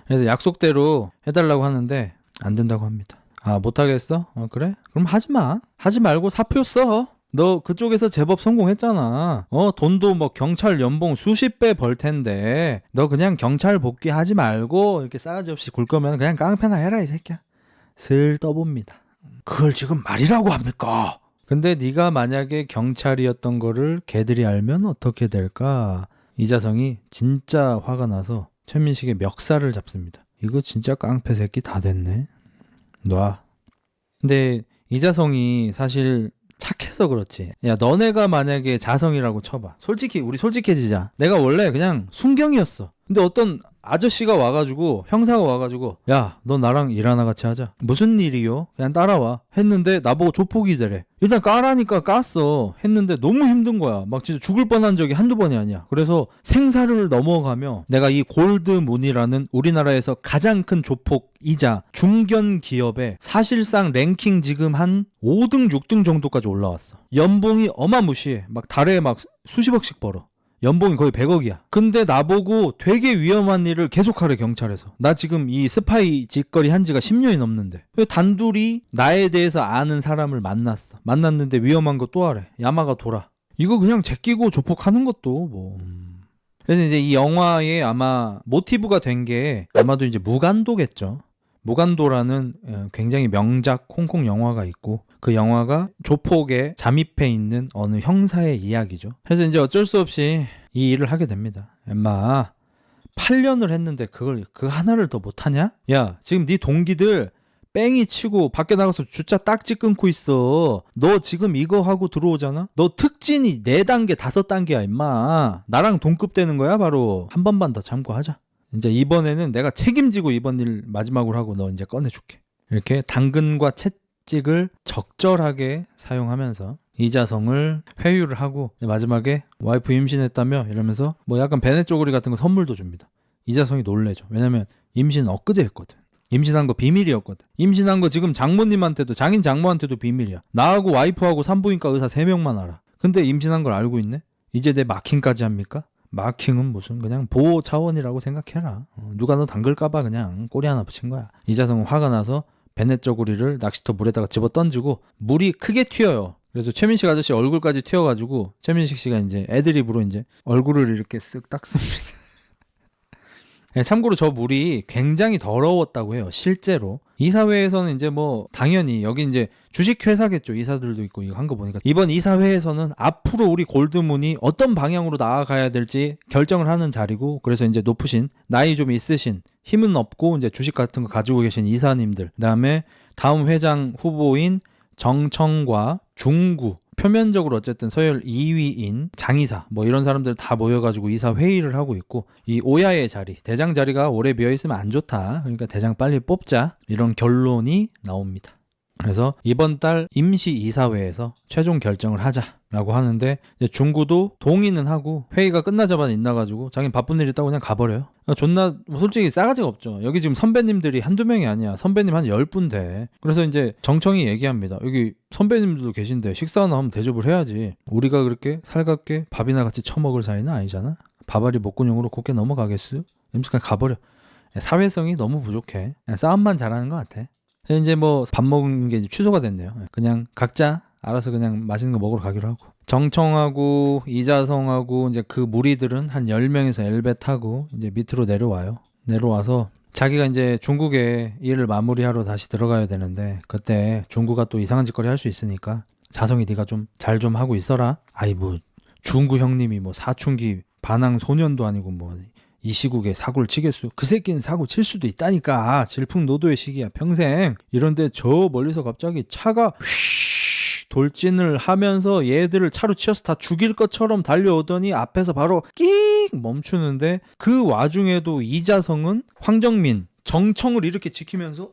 그래서 약속대로 해달라고 하는데 안 된다고 합니다. 아, 못하겠어? 그래? 그럼 하지마. 하지 말고 사표 써. 너 그쪽에서 제법 성공했잖아. 돈도 뭐 경찰 연봉 수십 배 벌 텐데 너 그냥 경찰 복귀하지 말고 이렇게 싸가지 없이 굴 거면 그냥 깡패나 해라 이 새끼야. 슬 떠봅니다. 그걸 지금 말이라고 합니까? 근데 네가 만약에 경찰이었던 거를 걔들이 알면 어떻게 될까? 이자성이 진짜 화가 나서 최민식의 멱살을 잡습니다. 이거 진짜 깡패 새끼 다 됐네. 놔. 근데 이자성이 사실 착해서 그렇지. 야, 너네가 만약에 자성이라고 쳐봐. 솔직히 우리 솔직해지자. 내가 원래 그냥 순경이었어. 근데 어떤 아저씨가 와가지고, 형사가 와가지고, 야, 너 나랑 일 하나 같이 하자. 무슨 일이요? 그냥 따라와. 했는데 나보고 조폭이 되래. 일단 까라니까 깠어. 했는데 너무 힘든 거야. 막 진짜 죽을 뻔한 적이 한두 번이 아니야. 그래서 생사를 넘어가며 내가 이 골드문이라는 우리나라에서 가장 큰 조폭이자 중견 기업에 사실상 랭킹 지금 한 5등, 6등 정도까지 올라왔어. 연봉이 어마무시해. 막 달에 막 수십억씩 벌어. 연봉이 거의 100억이야. 근데 나보고 되게 위험한 일을 계속하래, 경찰에서. 나 지금 이 스파이 짓거리 한 지가 10년이 넘는데 단둘이 나에 대해서 아는 사람을 만났는데 위험한 거 또 하래. 야마가 돌아. 이거 그냥 제끼고 조폭하는 것도 뭐. 그래서 이제 이 영화의 아마 모티브가 된 게 아마도 이제 무간도겠죠. 무간도라는 굉장히 명작 홍콩 영화가 있고, 그 영화가 조폭에 잠입해 있는 어느 형사의 이야기죠. 그래서 이제 어쩔 수 없이 이 일을 하게 됩니다. 엄마 8년을 했는데 그 하나를 더 못하냐? 야, 지금 네 동기들 뺑이 치고 밖에 나가서 주차 딱지 끊고 있어. 너 지금 이거 하고 들어오잖아? 너 특진이 4단계 5단계야 임마. 나랑 동급되는 거야. 바로 한 번만 더 참고하자. 이제 이번에는 내가 책임지고 이번 일 마지막으로 하고 너 이제 꺼내줄게. 이렇게 당근과 채찍을 적절하게 사용하면서 이자성을 회유를 하고 마지막에 와이프 임신했다며 이러면서 뭐 약간 베네 쪼그리 같은 거 선물도 줍니다. 이자성이 놀래죠. 왜냐면 임신 엊그제 했거든. 임신한 거 비밀이었거든. 임신한 거 지금 장모님한테도, 장인 장모한테도 비밀이야. 나하고 와이프하고 산부인과 의사 3명만 알아. 근데 임신한 걸 알고 있네? 이제 내 마킹까지 합니까? 마킹은 무슨 그냥 보호 차원이라고 생각해라. 누가 너 담글까봐 그냥 꼬리 하나 붙인 거야. 이자성은 화가 나서 베네 쪼그리를 낚시터 물에다가 집어 던지고 물이 크게 튀어요. 그래서 최민식 아저씨 얼굴까지 튀어가지고 최민식 씨가 이제 애드립으로 이제 얼굴을 이렇게 쓱 닦습니다. 참고로 저 물이 굉장히 더러웠다고 해요. 실제로. 이사회에서는 이제 뭐 당연히 여기 이제 주식회사겠죠. 이사들도 있고 이거 한 거 보니까. 이번 이사회에서는 앞으로 우리 골드문이 어떤 방향으로 나아가야 될지 결정을 하는 자리고, 그래서 이제 높으신, 나이 좀 있으신, 힘은 없고 이제 주식 같은 거 가지고 계신 이사님들, 그다음에 다음 회장 후보인 정청과 중구, 표면적으로 어쨌든 서열 2위인 장이사 뭐 이런 사람들 다 모여가지고 이사 회의를 하고 있고, 이 오야의 자리, 대장 자리가 오래 비어있으면 안 좋다. 그러니까 대장 빨리 뽑자. 이런 결론이 나옵니다. 그래서 이번 달 임시 이사회에서 최종 결정을 하자라고 하는데, 이제 중구도 동의는 하고 회의가 끝나자마자 있나가지고 자기는 바쁜 일 있다고 그냥 가버려요. 그러니까 존나 솔직히 싸가지가 없죠. 여기 지금 선배님들이 한두 명이 아니야. 선배님 한 10분 돼. 그래서 이제 정청이 얘기합니다. 여기 선배님들도 계신데 식사나 하면 대접을 해야지. 우리가 그렇게 살갑게 밥이나 같이 처먹을 사이는 아니잖아. 밥알이 목구녕으로 곱게 넘어가겠어? 임직까지 가버려. 사회성이 너무 부족해. 싸움만 잘하는 것 같아. 이제 뭐 밥 먹은 게 취소가 됐네요. 그냥 각자 알아서 그냥 맛있는 거 먹으러 가기로 하고, 정청하고 이자성하고 이제 그 무리들은 한 10명에서 엘베 타고 이제 밑으로 내려와요. 내려와서 자기가 이제 중국에 일을 마무리하러 다시 들어가야 되는데 그때 중구가 또 이상한 짓거리 할 수 있으니까 자성이 네가 좀 잘 좀 하고 있어라. 아이 뭐 중구 형님이 뭐 사춘기 반항 소년도 아니고 뭐 이 시국에 사고를 치겠수. 그 새끼는 사고 칠 수도 있다니까. 질풍노도의 시기야 평생. 이런데 저 멀리서 갑자기 차가 휘 돌진을 하면서 얘들을 차로 치어서 다 죽일 것처럼 달려오더니 앞에서 바로 끽 멈추는데 그 와중에도 이자성은 황정민, 정청을 이렇게 지키면서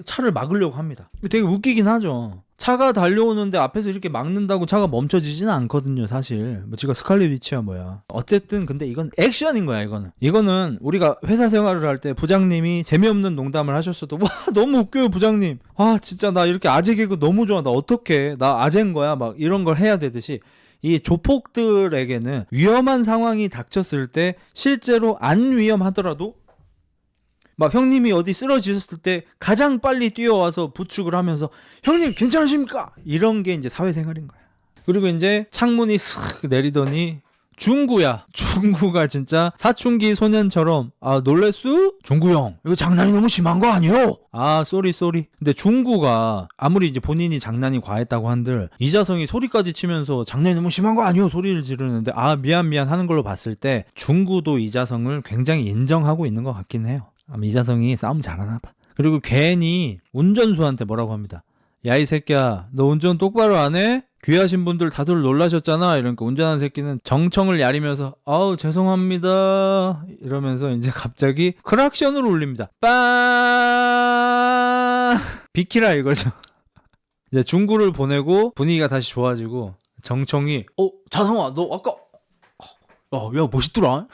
차를 막으려고 합니다. 되게 웃기긴 하죠. 차가 달려오는데 앞에서 이렇게 막는다고 차가 멈춰지지는 않거든요, 사실. 뭐 지가 스칼렛 위치야 뭐야. 어쨌든 근데 이건 액션인 거야, 이거는 우리가 회사 생활을 할 때 부장님이 재미없는 농담을 하셨어도 와 너무 웃겨요, 부장님. 아 진짜 나 이렇게 아재 개그 너무 좋아. 나 어떡해. 나 아재인 거야. 막 이런 걸 해야 되듯이 이 조폭들에게는 위험한 상황이 닥쳤을 때 실제로 안 위험하더라도 막 형님이 어디 쓰러지셨을 때 가장 빨리 뛰어와서 부축을 하면서 형님 괜찮으십니까? 이런 게 이제 사회생활인 거야. 그리고 이제 창문이 쓱 내리더니 중구야. 중구가 진짜 사춘기 소년처럼 아 놀랬수? 중구 형 이거 장난이 너무 심한 거 아니요? 아 쏘리. 근데 중구가 아무리 이제 본인이 장난이 과했다고 한들 이자성이 소리까지 치면서 장난이 너무 심한 거 아니요? 소리를 지르는데 아 미안 하는 걸로 봤을 때 중구도 이자성을 굉장히 인정하고 있는 것 같긴 해요. 아마 이자성이 싸움 잘하나 봐. 그리고 괜히 운전수한테 뭐라고 합니다. 야 이 새끼야 너 운전 똑바로 안 해? 귀하신 분들 다들 놀라셨잖아. 이러니까 운전하는 새끼는 정청을 야리면서 아우 죄송합니다 이러면서 이제 갑자기 크락션을 울립니다. 빵 비키라 이거죠. 이제 중구를 보내고 분위기가 다시 좋아지고 정청이 자성아 너 아까 야 멋있더라.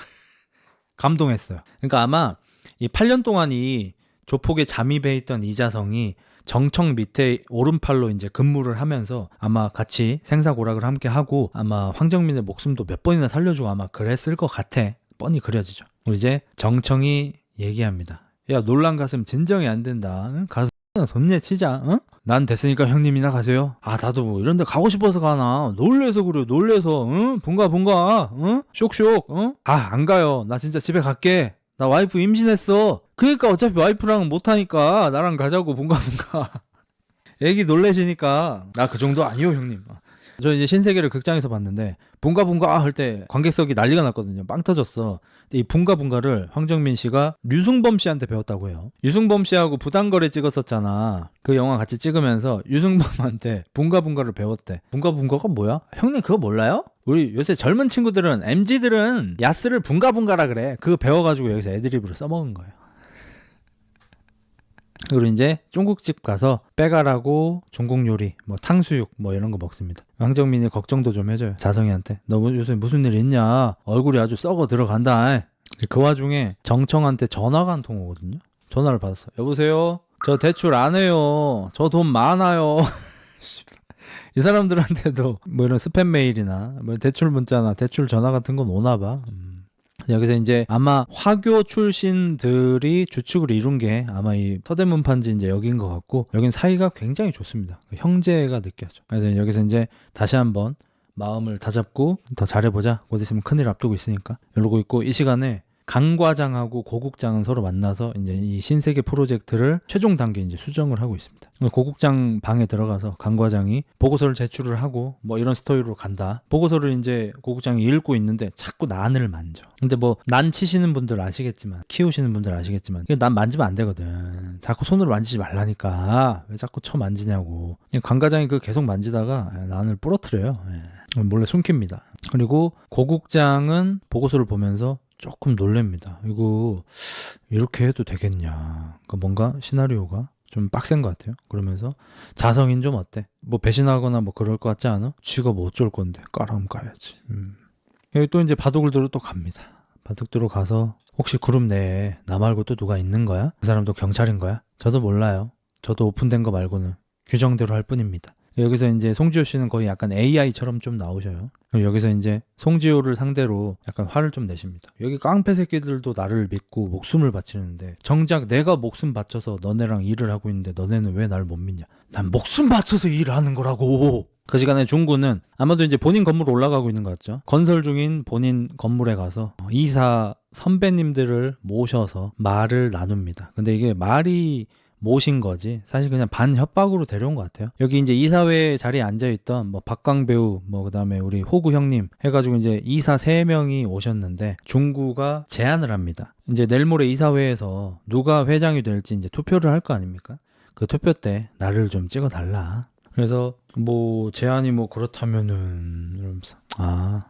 감동했어요. 그러니까 아마 이 8년 동안 이 조폭에 잠입해 있던 이자성이 정청 밑에 오른팔로 이제 근무를 하면서 아마 같이 생사고락을 함께 하고 아마 황정민의 목숨도 몇 번이나 살려주고 아마 그랬을 것 같아. 뻔히 그려지죠. 그리고 이제 정청이 얘기합니다. 야 놀란 가슴 진정이 안 된다. 응? 가서 돈 내치자. 응? 난 됐으니까 형님이나 가세요. 아 나도 뭐 이런 데 가고 싶어서 가나. 놀래서 그래요. 놀래서. 응? 분가. 응? 쇽. 응? 아 안 가요. 나 진짜 집에 갈게. 나 와이프 임신했어. 그러니까 어차피 와이프랑 못하니까 나랑 가자고 분가. 애기 놀래시니까 나 그 정도 아니요 형님. 저 이제 신세계를 극장에서 봤는데 분가 할 때 관객석이 난리가 났거든요. 빵 터졌어. 근데 이 분가를 황정민 씨가 류승범 씨한테 배웠다고 해요. 유승범 씨하고 부당거래 찍었었잖아. 그 영화 같이 찍으면서 유승범한테 분가를 배웠대. 분가가 뭐야? 형님 그거 몰라요? 우리 요새 젊은 친구들은 MZ들은 야스를 분가라 그래. 그거 배워가지고 여기서 애드립으로 써먹은 거예요. 그리고 이제 중국집 가서 빼가라고 중국 요리, 뭐 탕수육 뭐 이런 거 먹습니다. 황정민이 걱정도 좀 해줘요. 자성이한테. 너 요새 무슨 일 있냐? 얼굴이 아주 썩어 들어간다. 그 와중에 정청한테 전화가 한 통 오거든요. 전화를 받았어. 여보세요? 저 대출 안 해요. 저 돈 많아요. 이 사람들한테도 뭐 이런 스팸 메일이나 뭐 대출 문자나 대출 전화 같은 건 오나 봐. 여기서 이제 아마 화교 출신들이 주축을 이룬 게 아마 이 서대문판지 이제 여기인 것 같고 여긴 사이가 굉장히 좋습니다. 형제가 느껴져. 그래서 여기서 이제 다시 한번 마음을 다잡고 더 잘해보자. 곧 있으면 큰일 앞두고 있으니까 이러고 있고 이 시간에 강 과장하고 고 국장은 서로 만나서 이제 이 신세계 프로젝트를 최종 단계 이제 수정을 하고 있습니다. 고 국장 방에 들어가서 강 과장이 보고서를 제출을 하고 뭐 이런 스토리로 간다. 보고서를 이제 고 국장이 읽고 있는데 자꾸 난을 만져. 근데 뭐 난 치시는 분들 아시겠지만 키우시는 분들 아시겠지만 난 만지면 안 되거든. 자꾸 손으로 만지지 말라니까. 왜 자꾸 만지냐고. 강 과장이 그 계속 만지다가 난을 부러뜨려요. 몰래 숨깁니다. 그리고 고 국장은 보고서를 보면서 조금 놀랍니다. 이거 이렇게 해도 되겠냐. 그러니까 뭔가 시나리오가 좀 빡센 것 같아요. 그러면서 자성인 좀 어때? 뭐 배신하거나 뭐 그럴 것 같지 않아? 쥐가 뭐 어쩔 건데 까라면 까야지. 여기 또 이제 바둑을 들어 또 갑니다. 바둑 들어 가서 혹시 그룹 내에 나 말고 또 누가 있는 거야? 그 사람도 경찰인 거야? 저도 몰라요. 저도 오픈된 거 말고는 규정대로 할 뿐입니다. 여기서 이제 송지효 씨는 거의 약간 AI처럼 좀 나오셔요. 그리고 여기서 이제 송지효를 상대로 약간 화를 좀 내십니다. 여기 깡패 새끼들도 나를 믿고 목숨을 바치는데 정작 내가 목숨 바쳐서 너네랑 일을 하고 있는데 너네는 왜 날 못 믿냐? 난 목숨 바쳐서 일하는 거라고. 그 시간에 중구는 아마도 이제 본인 건물 올라가고 있는 것 같죠. 건설 중인 본인 건물에 가서 이사 선배님들을 모셔서 말을 나눕니다. 근데 이게 말이 모신 거지 사실 그냥 반협박으로 데려온 것 같아요. 여기 이제 이사회 자리에 앉아있던 뭐 박광배우 뭐 그다음에 우리 호구 형님 해가지고 이제 이사 3명이 오셨는데 중구가 제안을 합니다. 이제 내일 모레 이사회에서 누가 회장이 될지 이제 투표를 할 거 아닙니까? 그 투표 때 나를 좀 찍어달라. 그래서 뭐 제안이 뭐 그렇다면은 이러면서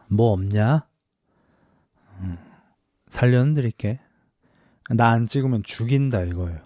뭐 없냐? 살려는 드릴게. 나 안 찍으면 죽인다 이거예요.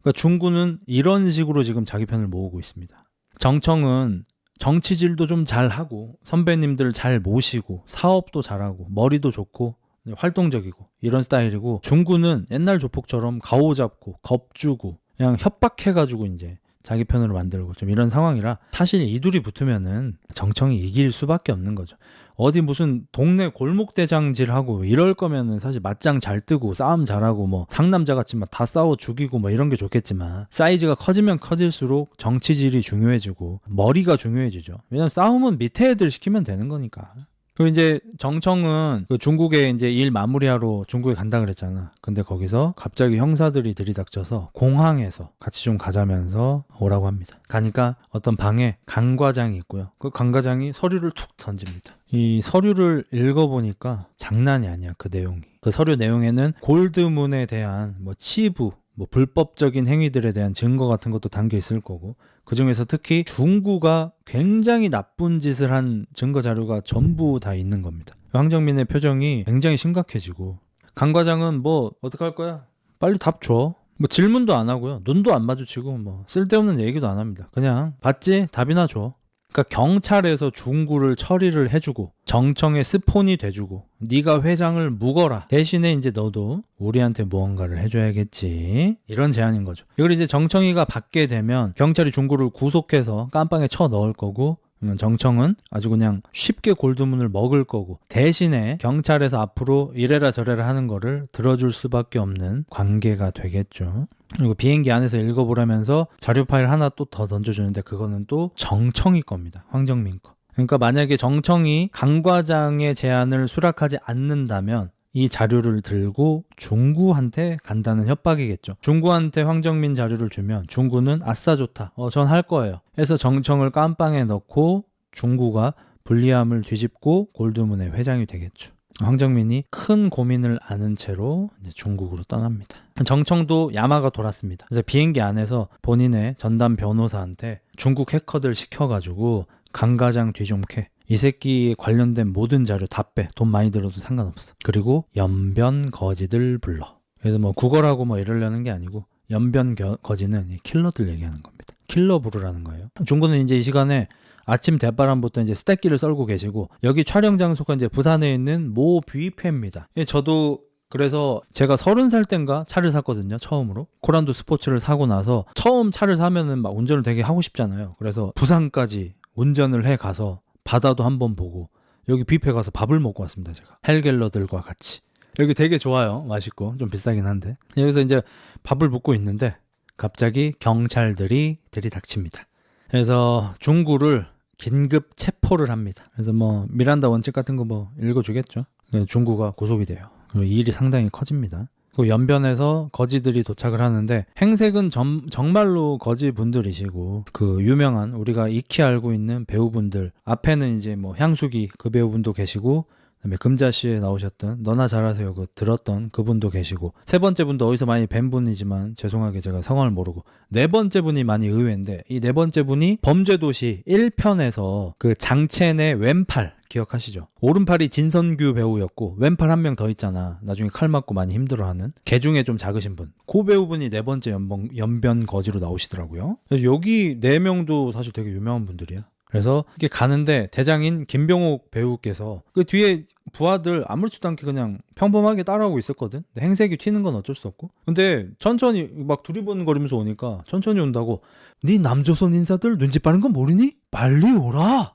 그러니까 중구는 이런 식으로 지금 자기 편을 모으고 있습니다. 정청은 정치질도 좀 잘하고 선배님들 잘 모시고 사업도 잘하고 머리도 좋고 활동적이고 이런 스타일이고, 중구는 옛날 조폭처럼 가오 잡고 겁주고 그냥 협박해가지고 이제 자기 편으로 만들고 좀 이런 상황이라 사실 이 둘이 붙으면은 정청이 이길 수밖에 없는 거죠. 어디 무슨 동네 골목대장질하고 이럴 거면은 사실 맞짱 잘 뜨고 싸움 잘하고 뭐 상남자 같지만 다 싸워 죽이고 뭐 이런 게 좋겠지만, 사이즈가 커지면 커질수록 정치질이 중요해지고 머리가 중요해지죠. 왜냐면 싸움은 밑에 애들 시키면 되는 거니까. 그리고 이제 정청은 그 중국에 이제 일 마무리하러 중국에 간다 그랬잖아. 근데 거기서 갑자기 형사들이 들이닥쳐서 공항에서 같이 좀 가자면서 오라고 합니다. 가니까 어떤 방에 강 과장이 있고요. 그 강 과장이 서류를 툭 던집니다. 이 서류를 읽어보니까 장난이 아니야. 그 내용이. 그 서류 내용에는 골드문에 대한 뭐 치부, 뭐 불법적인 행위들에 대한 증거 같은 것도 담겨 있을 거고, 그 중에서 특히 중구가 굉장히 나쁜 짓을 한 증거 자료가 전부 다 있는 겁니다. 황정민의 표정이 굉장히 심각해지고, 강 과장은 뭐 어떡할 거야? 빨리 답 줘. 뭐 질문도 안 하고요. 눈도 안 마주치고 뭐 쓸데없는 얘기도 안 합니다. 그냥 봤지? 답이나 줘. 그러니까 경찰에서 중구를 처리를 해주고 정청의 스폰이 돼주고 네가 회장을 묵어라. 대신에 이제 너도 우리한테 무언가를 해줘야겠지. 이런 제안인 거죠. 이걸 이제 정청이가 받게 되면 경찰이 중구를 구속해서 깜빵에 쳐 넣을 거고, 정청은 아주 그냥 쉽게 골드문을 먹을 거고, 대신에 경찰에서 앞으로 이래라 저래라 하는 거를 들어줄 수밖에 없는 관계가 되겠죠. 그리고 비행기 안에서 읽어보라면서 자료 파일 하나 또 더 던져주는데 그거는 또 정청이 겁니다. 황정민 거. 그러니까 만약에 정청이 강 과장의 제안을 수락하지 않는다면 이 자료를 들고 중구한테 간다는 협박이겠죠. 중구한테 황정민 자료를 주면 중구는 아싸 좋다. 전 할 거예요. 해서 정청을 깜빵에 넣고 중구가 불리함을 뒤집고 골드문의 회장이 되겠죠. 황정민이 큰 고민을 아는 채로 이제 중국으로 떠납니다. 정청도 야마가 돌았습니다. 그래서 비행기 안에서 본인의 전담 변호사한테 중국 해커들 시켜가지고 강 과장 뒤 좀 캐. 이 새끼 관련된 모든 자료 다 빼. 돈 많이 들어도 상관없어. 그리고 연변 거지들 불러. 그래서 뭐 구걸하고 뭐 이러려는 게 아니고, 연변 거지는 킬러들 얘기하는 겁니다. 킬러 부르라는 거예요. 중국은 이제 이 시간에 아침 대바람부터 이제 스테이키를 썰고 계시고, 여기 촬영 장소가 이제 부산에 있는 모 뷔페입니다. 저도 그래서 제가 30살 땐가 차를 샀거든요. 처음으로 코란도 스포츠를 사고 나서 처음 차를 사면은 막 운전을 되게 하고 싶잖아요. 그래서 부산까지 운전을 해 가서 바다도 한번 보고 여기 뷔페 가서 밥을 먹고 왔습니다. 제가 헬갤러들과 같이. 여기 되게 좋아요. 맛있고 좀 비싸긴 한데. 여기서 이제 밥을 먹고 있는데 갑자기 경찰들이 들이닥칩니다. 그래서 중구를 긴급 체포를 합니다. 그래서 뭐 미란다 원칙 같은 거 뭐 읽어주겠죠. 중구가 구속이 돼요. 그리고 이 일이 상당히 커집니다. 그 연변에서 거지들이 도착을 하는데, 행색은 정말로 거지분들이시고, 그 유명한 우리가 익히 알고 있는 배우분들, 앞에는 이제 뭐 향수기 그 배우분도 계시고, 그다음에 금자씨에 나오셨던 너나 잘하세요 그 들었던 그분도 계시고, 세 번째 분도 어디서 많이 뵌 분이지만 죄송하게 제가 성함을 모르고, 네 번째 분이 많이 의외인데, 이 네 번째 분이 범죄도시 1편에서 그 장첸의 왼팔 기억하시죠? 오른팔이 진선규 배우였고 왼팔 한 명 더 있잖아. 나중에 칼 맞고 많이 힘들어하는 개 중에 좀 작으신 분. 그 배우분이 네 번째 연변 거지로 나오시더라고요. 그래서 여기 네 명도 사실 되게 유명한 분들이야. 그래서 이렇게 가는데 대장인 김병옥 배우께서 그 뒤에 부하들 아무렇지도 않게 그냥 평범하게 따라오고 있었거든. 근데 행색이 튀는 건 어쩔 수 없고. 근데 천천히 막 두리번거리면서 오니까 천천히 온다고, 네 남조선 인사들 눈치 빠른 건 모르니? 빨리 오라.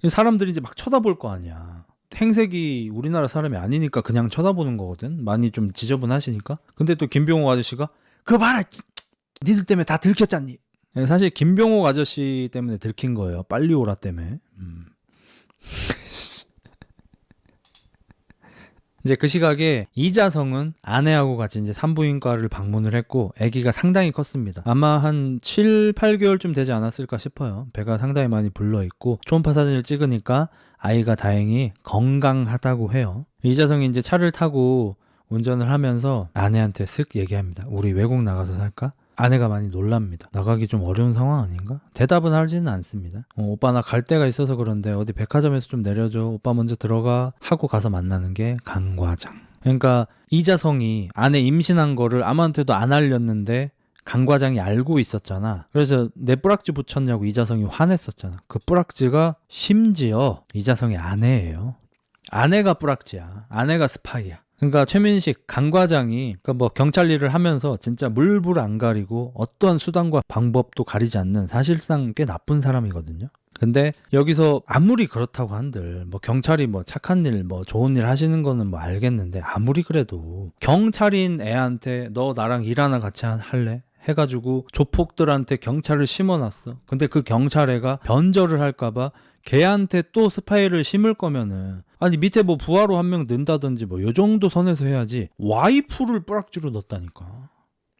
사람들이 이제 막 쳐다볼 거 아니야. 행색이 우리나라 사람이 아니니까 그냥 쳐다보는 거거든. 많이 좀 지저분하시니까. 근데 또 김병옥 아저씨가 그거 봐라, 니들 때문에 다 들켰잖니. 사실 김병옥 아저씨 때문에 들킨 거예요. 빨리 오라 때문에. 이제 그 시각에 이자성은 아내하고 같이 이제 산부인과를 방문을 했고 아기가 상당히 컸습니다. 아마 한 7, 8개월쯤 되지 않았을까 싶어요. 배가 상당히 많이 불러있고 초음파 사진을 찍으니까 아이가 다행히 건강하다고 해요. 이자성이 이제 차를 타고 운전을 하면서 아내한테 쓱 얘기합니다. 우리 외국 나가서 살까? 아내가 많이 놀랍니다. 나가기 좀 어려운 상황 아닌가? 대답은 하지는 않습니다. 오빠 나 갈 데가 있어서 그런데 어디 백화점에서 좀 내려줘. 오빠 먼저 들어가 하고 가서 만나는 게 강 과장. 그러니까 이자성이 아내 임신한 거를 아무한테도 안 알렸는데 강 과장이 알고 있었잖아. 그래서 내 뿌락지 붙였냐고 이자성이 화냈었잖아. 그 뿌락지가 심지어 이자성의 아내예요. 아내가 뿌락지야. 아내가 스파이야. 그러니까 최민식 강 과장이 그러니까 뭐 경찰 일을 하면서 진짜 물불 안 가리고 어떠한 수단과 방법도 가리지 않는 사실상 꽤 나쁜 사람이거든요. 근데 여기서 아무리 그렇다고 한들 뭐 경찰이 뭐 착한 일 뭐 좋은 일 하시는 거는 뭐 알겠는데 아무리 그래도 경찰인 애한테 너 나랑 일 하나 같이 할래? 해가지고 조폭들한테 경찰을 심어놨어. 근데 그 경찰 애가 변절을 할까봐 걔한테 또 스파이를 심을 거면은 아니 밑에 뭐 부하로 한 명 넣는다든지 뭐 요 정도 선에서 해야지 와이프를 뿌락지로 넣었다니까.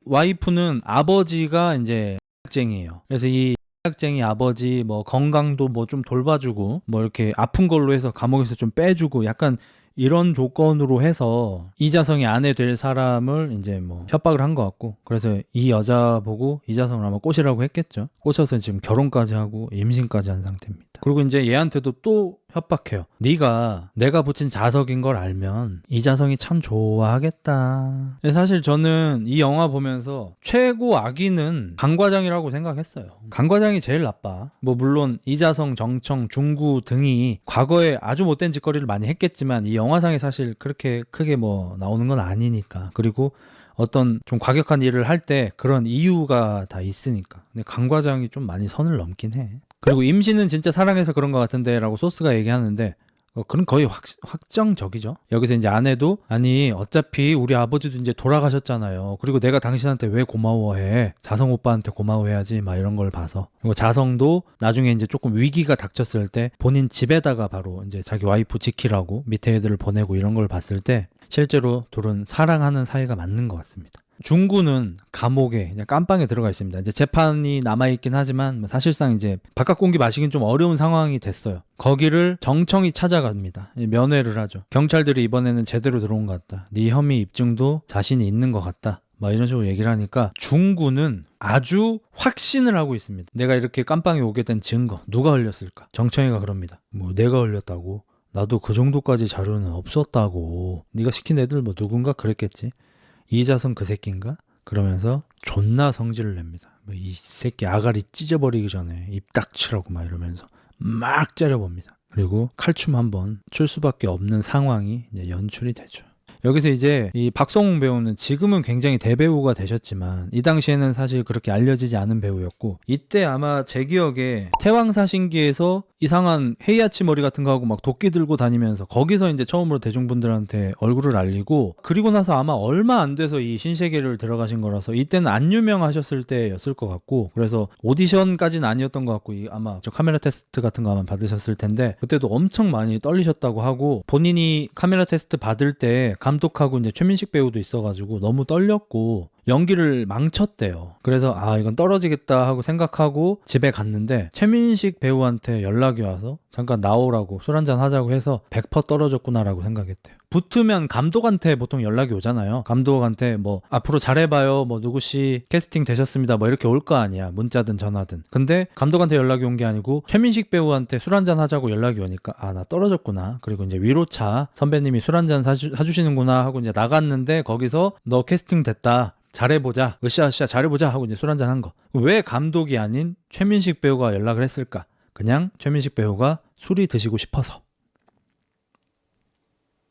와이프는 아버지가 이제 학쟁이에요. 그래서 이 학쟁이 아버지 뭐 건강도 뭐 좀 돌봐주고 뭐 이렇게 아픈 걸로 해서 감옥에서 좀 빼주고 약간 이런 조건으로 해서 이자성이 아내 될 사람을 이제 뭐 협박을 한 것 같고 그래서 이 여자 보고 이자성을 아마 꼬시라고 했겠죠. 꼬셔서 지금 결혼까지 하고 임신까지 한 상태입니다. 그리고 이제 얘한테도 또 협박해요. 네가 내가 붙인 자석인 걸 알면 이자성이 참 좋아하겠다. 사실 저는 이 영화 보면서 최고 악인은 강 과장이라고 생각했어요. 강 과장이 제일 나빠. 뭐 물론 이자성, 정청, 중구 등이 과거에 아주 못된 짓거리를 많이 했겠지만 이 영화상에 사실 그렇게 크게 뭐 나오는 건 아니니까. 그리고 어떤 좀 과격한 일을 할 때 그런 이유가 다 있으니까. 근데 강 과장이 좀 많이 선을 넘긴 해. 그리고 임신은 진짜 사랑해서 그런 것 같은데 라고 소스가 얘기하는데 그건 거의 확정적이죠. 여기서 이제 아내도 아니 어차피 우리 아버지도 이제 돌아가셨잖아요. 그리고 내가 당신한테 왜 고마워해? 자성 오빠한테 고마워해야지 막 이런 걸 봐서. 그리고 자성도 나중에 이제 조금 위기가 닥쳤을 때 본인 집에다가 바로 이제 자기 와이프 지키라고 밑에 애들을 보내고 이런 걸 봤을 때 실제로 둘은 사랑하는 사이가 맞는 것 같습니다. 중구는 감옥에 그냥 깜빵에 들어가 있습니다. 이제 재판이 남아있긴 하지만 사실상 이제 바깥 공기 마시긴 좀 어려운 상황이 됐어요. 거기를 정청이 찾아갑니다. 면회를 하죠. 경찰들이 이번에는 제대로 들어온 것 같다. 네 혐의 입증도 자신이 있는 것 같다. 막 이런 식으로 얘기를 하니까 중구는 아주 확신을 하고 있습니다. 내가 이렇게 깜빵에 오게 된 증거 누가 흘렸을까? 정청이가 그럽니다. 뭐 내가 흘렸다고? 나도 그 정도까지 자료는 없었다고. 네가 시킨 애들 뭐 누군가 그랬겠지. 이자성 그 새끼인가? 그러면서 존나 성질을 냅니다. 뭐 이 새끼 아가리 찢어버리기 전에 입 닥치라고 막 이러면서 막 째려봅니다. 그리고 칼춤 한번 출 수밖에 없는 상황이 이제 연출이 되죠. 여기서 이제 이 박성웅 배우는 지금은 굉장히 대배우가 되셨지만 이 당시에는 사실 그렇게 알려지지 않은 배우였고 이때 아마 제 기억에 태왕사신기에서 이상한 헤이아치 머리 같은 거 하고 막 도끼 들고 다니면서 거기서 이제 처음으로 대중분들한테 얼굴을 알리고 그리고 나서 아마 얼마 안 돼서 이 신세계를 들어가신 거라서 이때는 안 유명하셨을 때였을 것 같고 그래서 오디션까지는 아니었던 것 같고 아마 저 카메라 테스트 같은 거 아마 받으셨을 텐데 그때도 엄청 많이 떨리셨다고 하고 본인이 카메라 테스트 받을 때 감독하고 이제 최민식 배우도 있어가지고 너무 떨렸고 연기를 망쳤대요. 그래서 이건 떨어지겠다 하고 생각하고 집에 갔는데 최민식 배우한테 연락이 와서 잠깐 나오라고 술 한잔 하자고 해서 100% 떨어졌구나라고 생각했대요. 붙으면 감독한테 보통 연락이 오잖아요. 감독한테 뭐 앞으로 잘해봐요 뭐 누구씨 캐스팅 되셨습니다 뭐 이렇게 올 거 아니야. 문자든 전화든. 근데 감독한테 연락이 온 게 아니고 최민식 배우한테 술 한잔 하자고 연락이 오니까 나 떨어졌구나. 그리고 이제 위로차 선배님이 술 한잔 사주시는구나 하고 이제 나갔는데 거기서 너 캐스팅 됐다. 잘해보자. 으쌰으쌰 잘해보자 하고 이제 술 한잔 한 거. 왜 감독이 아닌 최민식 배우가 연락을 했을까? 그냥 최민식 배우가 술이 드시고 싶어서.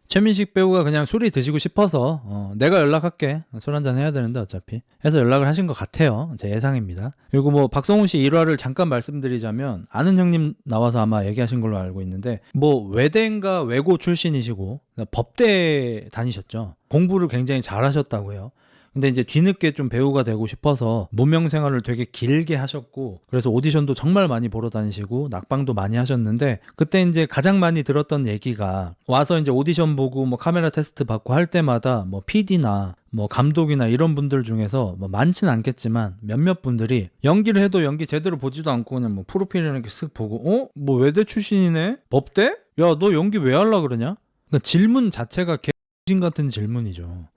최민식 배우가 그냥 술이 드시고 싶어서 내가 연락할게. 술 한잔 해야 되는데 어차피. 해서 연락을 하신 것 같아요. 제 예상입니다. 그리고 뭐 박성훈 씨 일화를 잠깐 말씀드리자면 아는 형님 나와서 아마 얘기하신 걸로 알고 있는데 뭐 외대인가 외고 출신이시고 법대 다니셨죠. 공부를 굉장히 잘하셨다고 해요. 근데 이제 뒤늦게 좀 배우가 되고 싶어서 무명 생활을 되게 길게 하셨고, 그래서 오디션도 정말 많이 보러 다니시고 낙방도 많이 하셨는데, 그때 이제 가장 많이 들었던 얘기가, 와서 이제 오디션 보고 뭐 카메라 테스트 받고 할 때마다 뭐 PD나 뭐 감독이나 이런 분들 중에서 뭐 많지는 않겠지만 몇몇 분들이 연기를 해도 연기 제대로 보지도 않고 그냥 뭐 프로필이나 이렇게 쓱 보고, 뭐 외대 출신이네? 법대? 야, 너 연기 왜 할라 그러냐? 그러니까 질문 자체가 개신 같은 질문이죠.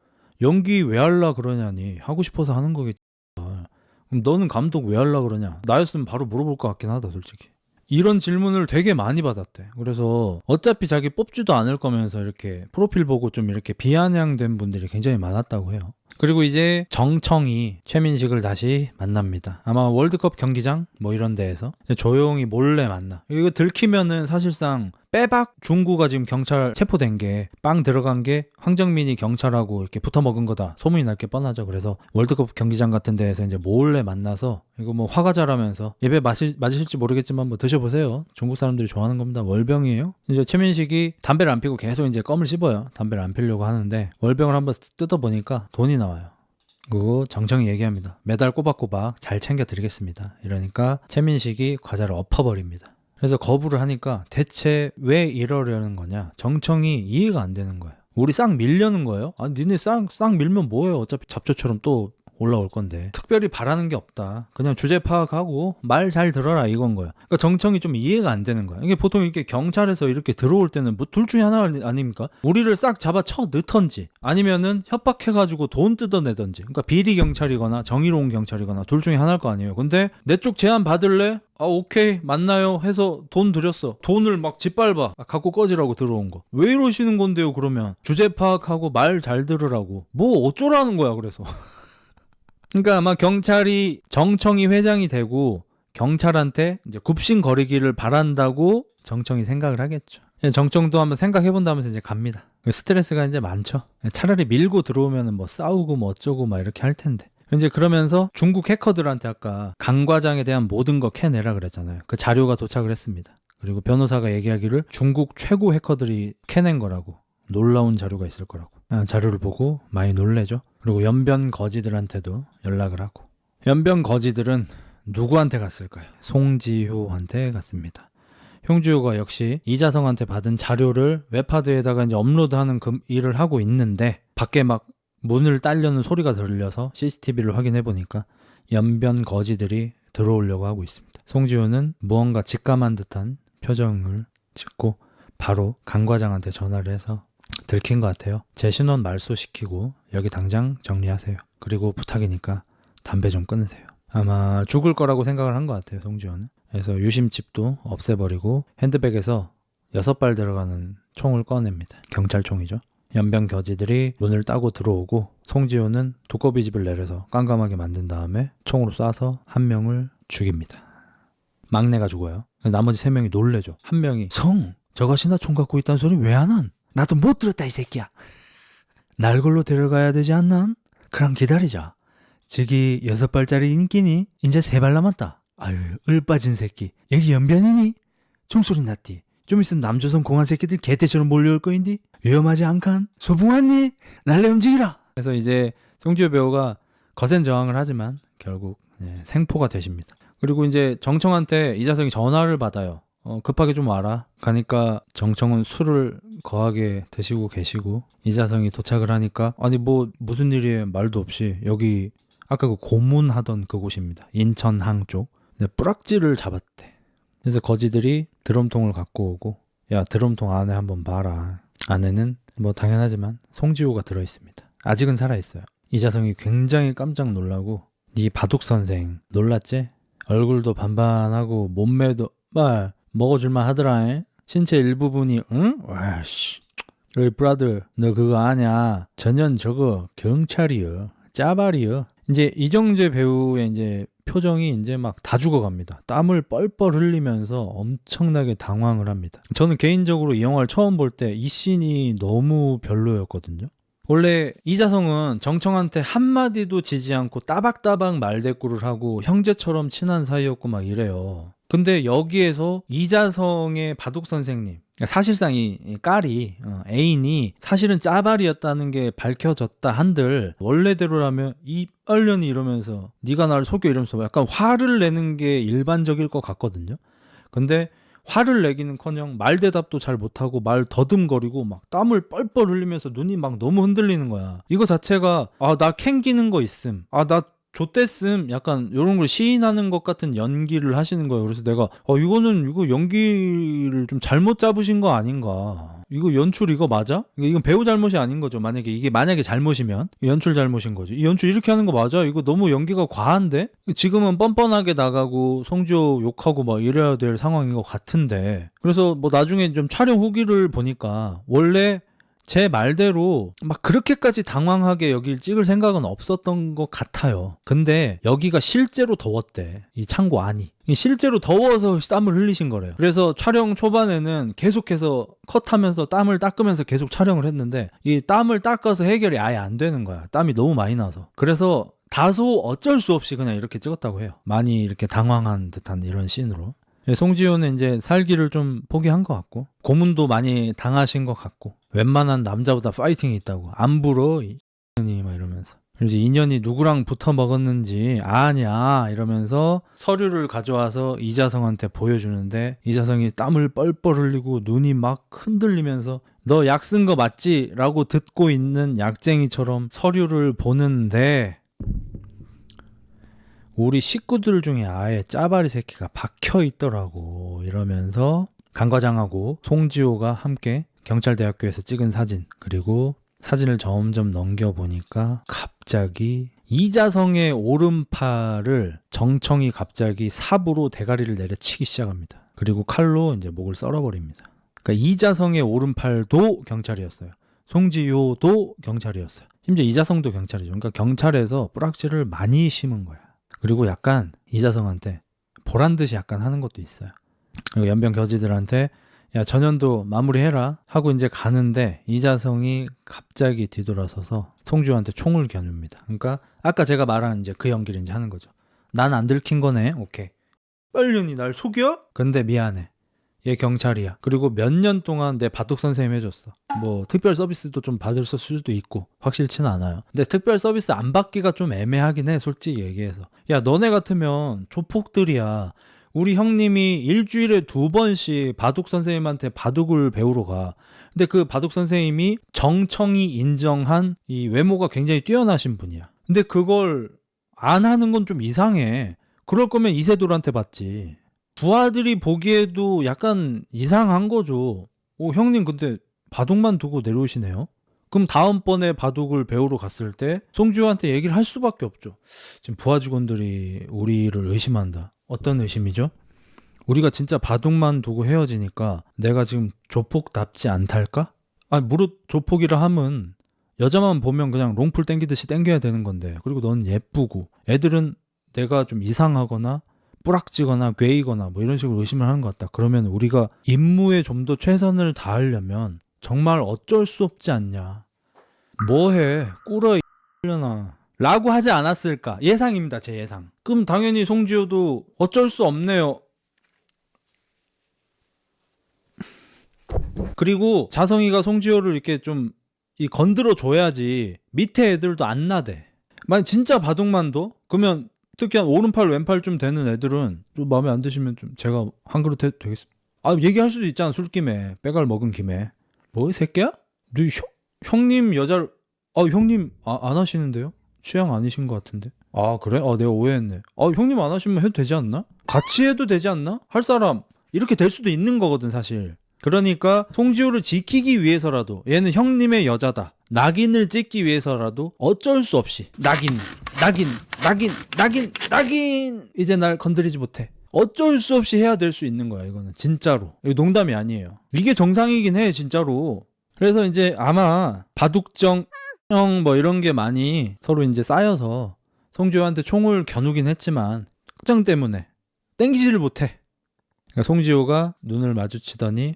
연기 왜 할라 그러냐니, 하고 싶어서 하는 거겠지. 그럼 너는 감독 왜 할라 그러냐? 나였으면 바로 물어볼 것 같긴 하다, 솔직히. 이런 질문을 되게 많이 받았대. 그래서 어차피 자기 뽑지도 않을 거면서 이렇게 프로필 보고 좀 이렇게 비아냥된 분들이 굉장히 많았다고 해요. 그리고 이제 정청이 최민식을 다시 만납니다. 아마 월드컵 경기장 뭐 이런 데에서 조용히 몰래 만나. 이거 들키면은 사실상 빼박 중구가 지금 경찰 체포된 게, 빵 들어간 게 황정민이 경찰하고 이렇게 붙어먹은 거다 소문이 날 게 뻔하죠. 그래서 월드컵 경기장 같은 데에서 이제 몰래 만나서 이거 뭐 화가 자라면서, 예배 맞으실지 모르겠지만 뭐 드셔보세요. 중국 사람들이 좋아하는 겁니다. 월병이에요. 이제 최민식이 담배를 안 피고 계속 이제 껌을 씹어요. 담배를 안 피려고 하는데 월병을 한번 뜯어보니까 돈이 나와요. 그리고 정청이 얘기합니다. 매달 꼬박꼬박 잘 챙겨드리겠습니다. 이러니까 최민식이 과자를 엎어버립니다. 그래서 거부를 하니까 대체 왜 이러려는 거냐, 정청이 이해가 안 되는 거예요. 우리 싹 밀려는 거예요. 아니 니네 싹 밀면 뭐예요, 어차피 잡초처럼 또 올라올 건데. 특별히 바라는 게 없다, 그냥 주제 파악하고 말 잘 들어라, 이건 거야. 그러니까 정청이 좀 이해가 안 되는 거야. 이게 보통 이렇게 경찰에서 이렇게 들어올 때는 뭐 둘 중에 하나 아닙니까? 우리를 싹 잡아 쳐 넣던지 아니면은 협박해가지고 돈 뜯어내던지, 그러니까 비리 경찰이거나 정의로운 경찰이거나 둘 중에 하나일 거 아니에요. 근데 내 쪽 제안 받을래? 아 오케이 만나요 해서 돈 드렸어. 돈을 막 짓밟아 갖고 꺼지라고 들어온 거. 왜 이러시는 건데요? 그러면 주제 파악하고 말 잘 들으라고 뭐 어쩌라는 거야. 그래서 그러니까 아마 경찰이, 정청이 회장이 되고 경찰한테 이제 굽신거리기를 바란다고 정청이 생각을 하겠죠. 정청도 한번 생각해본다면서 이제 갑니다. 스트레스가 이제 많죠. 차라리 밀고 들어오면 뭐 싸우고 뭐 어쩌고 막 이렇게 할 텐데. 이제 그러면서 중국 해커들한테 아까 강 과장에 대한 모든 거 캐내라 그랬잖아요. 그 자료가 도착을 했습니다. 그리고 변호사가 얘기하기를 중국 최고 해커들이 캐낸 거라고, 놀라운 자료가 있을 거라고. 자료를 보고 많이 놀래죠. 그리고 연변 거지들한테도 연락을 하고. 연변 거지들은 누구한테 갔을까요? 송지효한테 갔습니다. 홍지효가 역시 이자성한테 받은 자료를 웹하드에다가 이제 업로드하는 그 일을 하고 있는데, 밖에 막 문을 딸려는 소리가 들려서 CCTV를 확인해 보니까 연변 거지들이 들어오려고 하고 있습니다. 송지효는 무언가 직감한 듯한 표정을 짓고 바로 강 과장한테 전화를 해서, 들킨 것 같아요. 제 신원 말소시키고 여기 당장 정리하세요. 그리고 부탁이니까 담배 좀 끊으세요. 아마 죽을 거라고 생각을 한 것 같아요, 송지효는. 그래서 유심칩도 없애버리고 핸드백에서 6발 들어가는 총을 꺼냅니다. 경찰총이죠. 연변 거지들이 문을 따고 들어오고 송지효는 두꺼비집을 내려서 깜깜하게 만든 다음에 총으로 쏴서 한 명을 죽입니다. 막내가 죽어요. 나머지 3명이 놀래죠. 한 명이, 성! 저 아저씨나 총 갖고 있다는 소리 왜 안 한? 나도 못 들었다 이 새끼야. 날 걸로 데려가야 되지 않나? 그럼 기다리자. 저기 6발짜리 인기니? 이제 3발 남았다. 아유 을빠진 새끼. 여기 연변이니? 총소리 났디. 좀 있으면 남조선 공안 새끼들 개떼처럼 몰려올 거인디? 위험하지 않간? 소붕았니? 날래 움직이라. 그래서 이제 송지효 배우가 거센 저항을 하지만 결국 생포가 되십니다. 그리고 이제 정청한테 이자성이 전화를 받아요. 급하게 좀 와라. 가니까 정청은 술을 거하게 드시고 계시고, 이자성이 도착을 하니까 아니 뭐 무슨 일이에요 말도 없이, 여기 아까 그 고문하던 그곳입니다. 인천항 쪽. 뿌락지를 잡았대. 그래서 거지들이 드럼통을 갖고 오고, 야 드럼통 안에 한번 봐라. 안에는 뭐 당연하지만 송지효가 들어있습니다. 아직은 살아있어요. 이자성이 굉장히 깜짝 놀라고, 네 바둑선생 놀랐지? 얼굴도 반반하고 몸매도 말 먹어줄만 하더라. 신체 일부분이 응? 와씨. 어이 브라더 너 그거 아냐? 전현 저거 경찰이여. 짜발이여. 이제 이정재 배우의 이제 표정이 이제 막 다 죽어갑니다. 땀을 뻘뻘 흘리면서 엄청나게 당황을 합니다. 저는 개인적으로 이 영화를 처음 볼 때 이 씬이 너무 별로였거든요. 원래 이자성은 정청한테 한마디도 지지 않고 따박따박 말대꾸를 하고 형제처럼 친한 사이였고 막 이래요. 근데 여기에서 이자성의 바둑 선생님, 사실상 이 깔이 애인이 사실은 짜발이었다는 게 밝혀졌다 한들 원래대로라면 이 빨년이 이러면서 네가 나를 속여 이러면서 약간 화를 내는 게 일반적일 것 같거든요. 근데 화를 내기는커녕 말 대답도 잘 못하고 말 더듬거리고 막 땀을 뻘뻘 흘리면서 눈이 막 너무 흔들리는 거야. 이거 자체가 나 캥기는 거 있음, 나 좆됐음, 약간 이런 걸 시인하는 것 같은 연기를 하시는 거예요. 그래서 내가 이거 연기를 좀 잘못 잡으신 거 아닌가, 이거 연출 이거 맞아? 이건 배우 잘못이 아닌 거죠. 만약에 잘못이면 연출 잘못인 거죠. 이 연출 이렇게 하는 거 맞아? 이거 너무 연기가 과한데? 지금은 뻔뻔하게 나가고 송지효 욕하고 막 이래야 될 상황인 것 같은데. 그래서 뭐 나중에 좀 촬영 후기를 보니까 원래 제 말대로 막 그렇게까지 당황하게 여길 찍을 생각은 없었던 것 같아요. 근데 여기가 실제로 더웠대. 이 창고 안이. 실제로 더워서 땀을 흘리신 거래요. 그래서 촬영 초반에는 계속해서 컷하면서 땀을 닦으면서 계속 촬영을 했는데 이 땀을 닦아서 해결이 아예 안 되는 거야. 땀이 너무 많이 나서. 그래서 다소 어쩔 수 없이 그냥 이렇게 찍었다고 해요. 많이 이렇게 당황한 듯한 이런 씬으로. 송지효는 이제 살기를 좀 포기한 것 같고, 고문도 많이 당하신 것 같고, 웬만한 남자보다 파이팅이 있다고, 안 불어 이니 막 이러면서. 그래서 인연이 누구랑 붙어 먹었는지 아냐 이러면서 서류를 가져와서 이자성한테 보여주는데, 이자성이 땀을 뻘뻘 흘리고 눈이 막 흔들리면서 너 약 쓴 거 맞지? 라고 듣고 있는 약쟁이처럼 서류를 보는데, 우리 식구들 중에 아예 짜바리 새끼가 박혀 있더라고. 이러면서 강 과장하고 송지효가 함께 경찰대학교에서 찍은 사진, 그리고 사진을 점점 넘겨보니까 갑자기 이자성의 오른팔을 정청이 갑자기 삽으로 대가리를 내려치기 시작합니다. 그리고 칼로 이제 목을 썰어버립니다. 그러니까 이자성의 오른팔도 경찰이었어요. 송지효도 경찰이었어요. 심지어 이자성도 경찰이죠. 그러니까 경찰에서 뿌락지를 많이 심은 거야. 그리고 약간 이자성한테 보란듯이 약간 하는 것도 있어요. 그리고 연변 겨지들한테 야 전현도 마무리해라 하고 이제 가는데, 이자성이 갑자기 뒤돌아서서 송지효한테 총을 겨눕니다. 그러니까 아까 제가 말한 이제 그 연기를 이제 하는 거죠. 난 안 들킨 거네. 오케이. 빨년이 날 속여? 근데 미안해. 얘 경찰이야. 그리고 몇 년 동안 내 바둑 선생님 해줬어. 뭐 특별 서비스도 좀 받을 수도 있고 확실치는 않아요. 근데 특별 서비스 안 받기가 좀 애매하긴 해, 솔직히 얘기해서. 야 너네 같으면 조폭들이야. 우리 형님이 일주일에 2번씩 바둑 선생님한테 바둑을 배우러 가. 근데 그 바둑 선생님이 정청이 인정한 이 외모가 굉장히 뛰어나신 분이야. 근데 그걸 안 하는 건 좀 이상해. 그럴 거면 이세돌한테 받지. 부하들이 보기에도 약간 이상한 거죠. 형님 근데 바둑만 두고 내려오시네요? 그럼 다음번에 바둑을 배우러 갔을 때 송지효한테 얘기를 할 수밖에 없죠. 지금 부하 직원들이 우리를 의심한다. 어떤 의심이죠? 우리가 진짜 바둑만 두고 헤어지니까 내가 지금 조폭답지 않달까? 무릇 조폭이라 함은 여자만 보면 그냥 롱풀 땡기듯이 땡겨야 되는 건데, 그리고 넌 예쁘고 애들은 내가 좀 이상하거나 뿌락지거나 괴이거나 뭐 이런 식으로 의심을 하는 것 같다. 그러면 우리가 임무에 좀 더 최선을 다하려면 정말 어쩔 수 없지 않냐. 뭐해 꿇어 이려나 라고 하지 않았을까. 예상입니다. 제 예상. 그럼 당연히 송지효도 어쩔 수 없네요. 그리고 자성이가 송지효를 이렇게 좀 건드려 줘야지 밑에 애들도 안 나대. 만약 진짜 바둑만 둬? 그러면 특히 한 오른팔 왼팔쯤 되는 애들은 좀 마음에 안 드시면 좀 제가 한 그릇 해도 되겠습니다. 얘기할 수도 있잖아. 술김에 빼갈 먹은 김에. 뭐 이 새끼야? 너 형님 여자를 형님 안 하시는데요? 취향 아니신 것 같은데. 그래? 내가 오해했네. 형님 안 하시면 해도 되지 않나? 같이 해도 되지 않나? 할 사람 이렇게 될 수도 있는 거거든 사실. 그러니까 송지효를 지키기 위해서라도, 얘는 형님의 여자다, 낙인을 찍기 위해서라도 어쩔 수 없이 낙인 이제 날 건드리지 못해. 어쩔 수 없이 해야 될 수 있는 거야. 이거는 진짜로. 이거 농담이 아니에요. 이게 정상이긴 해 진짜로. 그래서 이제 아마 바둑정 뭐 이런 게 많이 서로 이제 쌓여서 송지효한테 총을 겨누긴 했지만 특정 때문에 땡기지를 못해. 그러니까 송지효가 눈을 마주치더니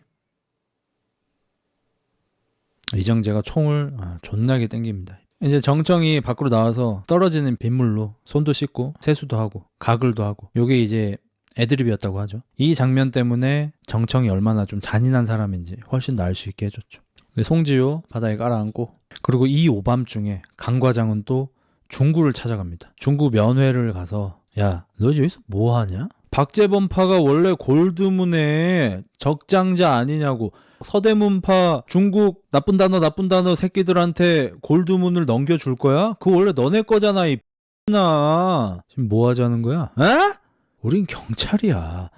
이정재가 총을 존나게 땡깁니다. 이제 정청이 밖으로 나와서 떨어지는 빗물로 손도 씻고 세수도 하고 가글도 하고, 요게 이제 애드립이었다고 하죠. 이 장면 때문에 정청이 얼마나 좀 잔인한 사람인지 훨씬 더 알 수 있게 해줬죠. 송지효 바다에 깔아앉고, 그리고 이 오밤중에 강 과장은 또 중구를 찾아갑니다. 중구 면회를 가서 야, 너 여기서 뭐 하냐? 박재범파가 원래 골드문의 적장자 아니냐고. 서대문파 중국 나쁜 단어 새끼들한테 골드문을 넘겨줄 거야? 그거 원래 너네 거잖아, 이 나. 지금 뭐 하자는 거야? 에? 우린 경찰이야.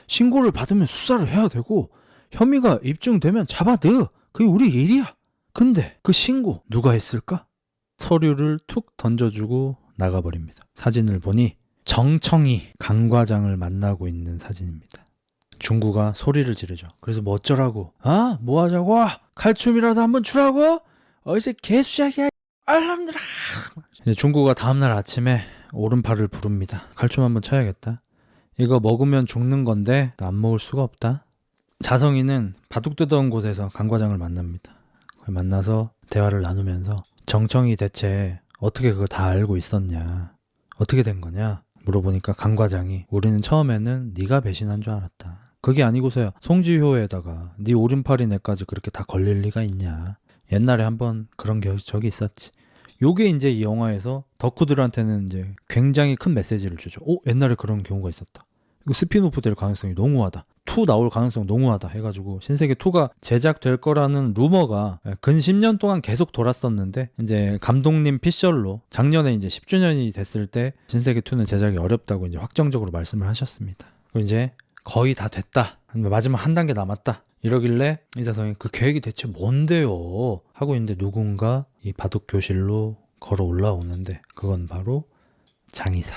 신고를 받으면 수사를 해야 되고 혐의가 입증되면 잡아 넣어. 그게 우리 일이야. 근데 그 신고 누가 했을까? 서류를 툭 던져주고 나가버립니다. 사진을 보니 정청이 강 과장을 만나고 있는 사진입니다. 중구가 소리를 지르죠. 그래서 뭐 어쩌라고? 아? 뭐 하자고? 칼춤이라도 한번 추라고? 어디서 개수작이야 알람들아. 중구가 다음날 아침에 오른팔을 부릅니다. 칼춤 한번 쳐야겠다. 이거 먹으면 죽는 건데 안 먹을 수가 없다. 자성이는 바둑 두던 곳에서 강 과장을 만납니다. 만나서 대화를 나누면서 정청이 대체 어떻게 그거 다 알고 있었냐, 어떻게 된 거냐 물어보니까 강 과장이 우리는 처음에는 네가 배신한 줄 알았다. 그게 아니고서야 송지효에다가 네 오른팔이 내까지 그렇게 다 걸릴 리가 있냐. 옛날에 한번 그런 적이 있었지. 요게 이제 이 영화에서 덕후들한테는 이제 굉장히 큰 메시지를 주죠. 옛날에 그런 경우가 있었다. 이거 스피노프 될 가능성이 농후하다. 2 나올 가능성 농후하다 해가지고 신세계 2가 제작될 거라는 루머가 근 10년 동안 계속 돌았었는데, 이제 감독님 피셜로 작년에 이제 10주년이 됐을 때 신세계 2는 제작이 어렵다고 이제 확정적으로 말씀을 하셨습니다. 그리고 이제 거의 다 됐다. 마지막 한 단계 남았다. 이러길래 이자성이 그 계획이 대체 뭔데요? 하고 있는데 누군가 이 바둑 교실로 걸어 올라오는데 그건 바로 장의사.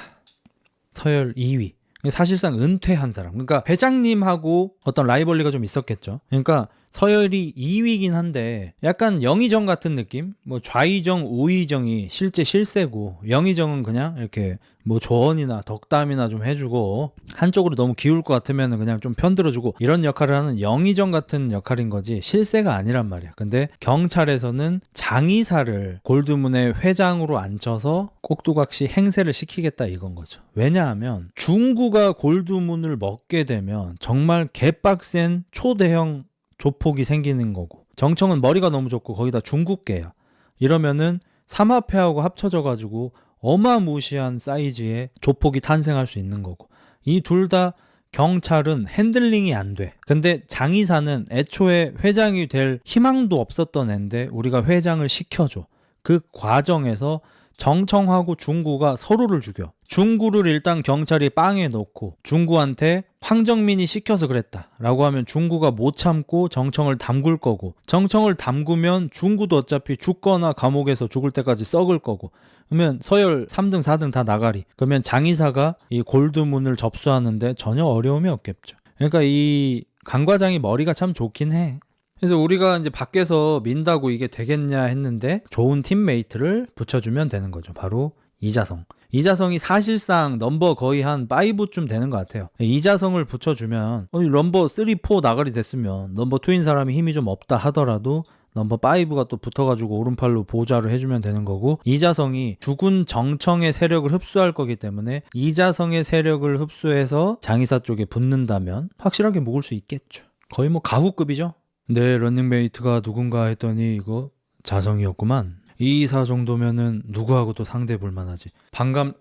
서열 2위. 사실상 은퇴한 사람. 그러니까 회장님하고 어떤 라이벌리가 좀 있었겠죠. 그러니까 서열이 2위긴 한데 약간 영의정 같은 느낌? 뭐 좌의정, 우의정이 실제 실세고 영의정은 그냥 이렇게 뭐 조언이나 덕담이나 좀 해주고 한쪽으로 너무 기울 것 같으면 그냥 좀 편들어주고 이런 역할을 하는 영의정 같은 역할인 거지 실세가 아니란 말이야. 근데 경찰에서는 장의사를 골드문의 회장으로 앉혀서 꼭두각시 행세를 시키겠다 이건 거죠. 왜냐하면 중구가 골드문을 먹게 되면 정말 개빡센 초대형 조폭이 생기는 거고, 정청은 머리가 너무 좋고 거기다 중국계야. 이러면은 삼합회하고 합쳐져 가지고 어마무시한 사이즈의 조폭이 탄생할 수 있는 거고, 이 둘 다 경찰은 핸들링이 안 돼. 근데 장의사는 애초에 회장이 될 희망도 없었던 앤데 우리가 회장을 시켜줘. 그 과정에서 정청하고 중구가 서로를 죽여. 중구를 일단 경찰이 빵에 넣고 중구한테 황정민이 시켜서 그랬다 라고 하면 중구가 못 참고 정청을 담글 거고, 정청을 담그면 중구도 어차피 죽거나 감옥에서 죽을 때까지 썩을 거고, 그러면 서열 3등 4등 다 나가리. 그러면 장의사가 이 골드문을 접수하는데 전혀 어려움이 없겠죠. 그러니까 이 강 과장이 머리가 참 좋긴 해. 그래서 우리가 이제 밖에서 민다고 이게 되겠냐 했는데 좋은 팀메이트를 붙여주면 되는 거죠. 바로 이자성. 이자성이 사실상 넘버 거의 한 5쯤 되는 것 같아요. 이자성을 붙여주면 넘버 3, 4 나가리 됐으면 넘버 2인 사람이 힘이 좀 없다 하더라도 넘버 5가 또 붙어가지고 오른팔로 보좌를 해주면 되는 거고, 이자성이 죽은 정청의 세력을 흡수할 거기 때문에 이자성의 세력을 흡수해서 장의사 쪽에 붙는다면 확실하게 묵을 수 있겠죠. 거의 뭐 가후급이죠. 내 런닝메이트가 누군가 했더니 이거 자성이었구만. 이 이사 정도면은 누구하고도 상대해 볼 만하지. 반감,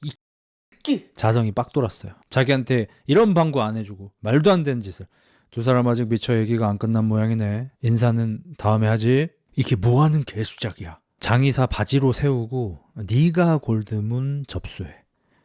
이 새끼! 자성이 빡 돌았어요. 자기한테 이런 방구 안 해주고 말도 안 되는 짓을. 두 사람 아직 미처 얘기가 안 끝난 모양이네. 인사는 다음에 하지. 이게 뭐하는 개수작이야. 장의사 바지로 세우고 네가 골드문 접수해.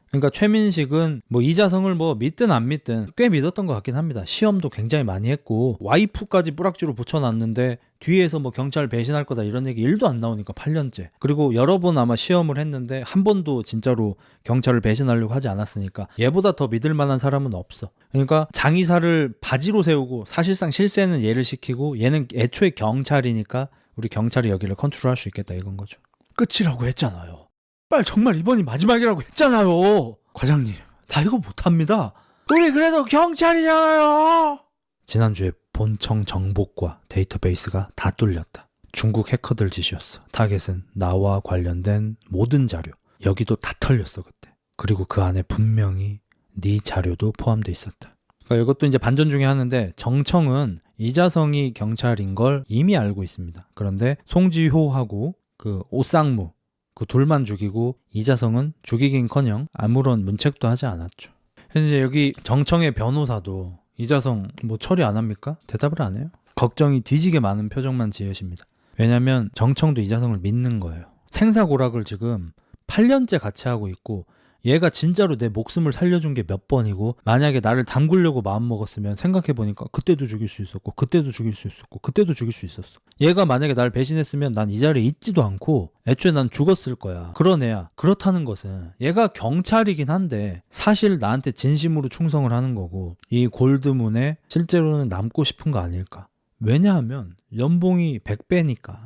그러니까 최민식은 뭐 이자성을 뭐 믿든 안 믿든 꽤 믿었던 것 같긴 합니다. 시험도 굉장히 많이 했고 와이프까지 뿌락지로 붙여놨는데 뒤에서 뭐 경찰 배신할 거다 이런 얘기 1도 안 나오니까 8년째. 그리고 여러 번 아마 시험을 했는데 한 번도 진짜로 경찰을 배신하려고 하지 않았으니까 얘보다 더 믿을 만한 사람은 없어. 그러니까 장의사를 바지로 세우고 사실상 실세는 얘를 시키고 얘는 애초에 경찰이니까 우리 경찰이 여기를 컨트롤할 수 있겠다 이건 거죠. 끝이라고 했잖아요. 빨 정말 이번이 마지막이라고 했잖아요. 과장님, 다 이거 못합니다. 우리 그래도 경찰이잖아요. 지난주에 본청 정보과 데이터베이스가 다 뚫렸다. 중국 해커들 짓이었어. 타겟은 나와 관련된 모든 자료. 여기도 다 털렸어 그때. 그리고 그 안에 분명히 네 자료도 포함되어 있었다. 그러니까 이것도 이제 반전 중에 하나인데 정청은 이자성이 경찰인 걸 이미 알고 있습니다. 그런데 송지효하고 그 오쌍무 그 둘만 죽이고 이자성은 죽이긴커녕 아무런 문책도 하지 않았죠. 그래서 이제 여기 정청의 변호사도 이자성 뭐 처리 안 합니까? 대답을 안 해요. 걱정이 뒤지게 많은 표정만 지으십니다. 왜냐면 정청도 이자성을 믿는 거예요. 생사고락을 지금 8년째 같이 하고 있고 얘가 진짜로 내 목숨을 살려준 게 몇 번이고 만약에 나를 담그려고 마음먹었으면 생각해보니까 그때도 죽일 수 있었고 그때도 죽일 수 있었고 그때도 죽일 수 있었어. 얘가 만약에 나를 배신했으면 난 이 자리에 있지도 않고 애초에 난 죽었을 거야. 그런 애야. 그렇다는 것은 얘가 경찰이긴 한데 사실 나한테 진심으로 충성을 하는 거고 이 골드문에 실제로는 남고 싶은 거 아닐까. 왜냐하면 연봉이 100배니까.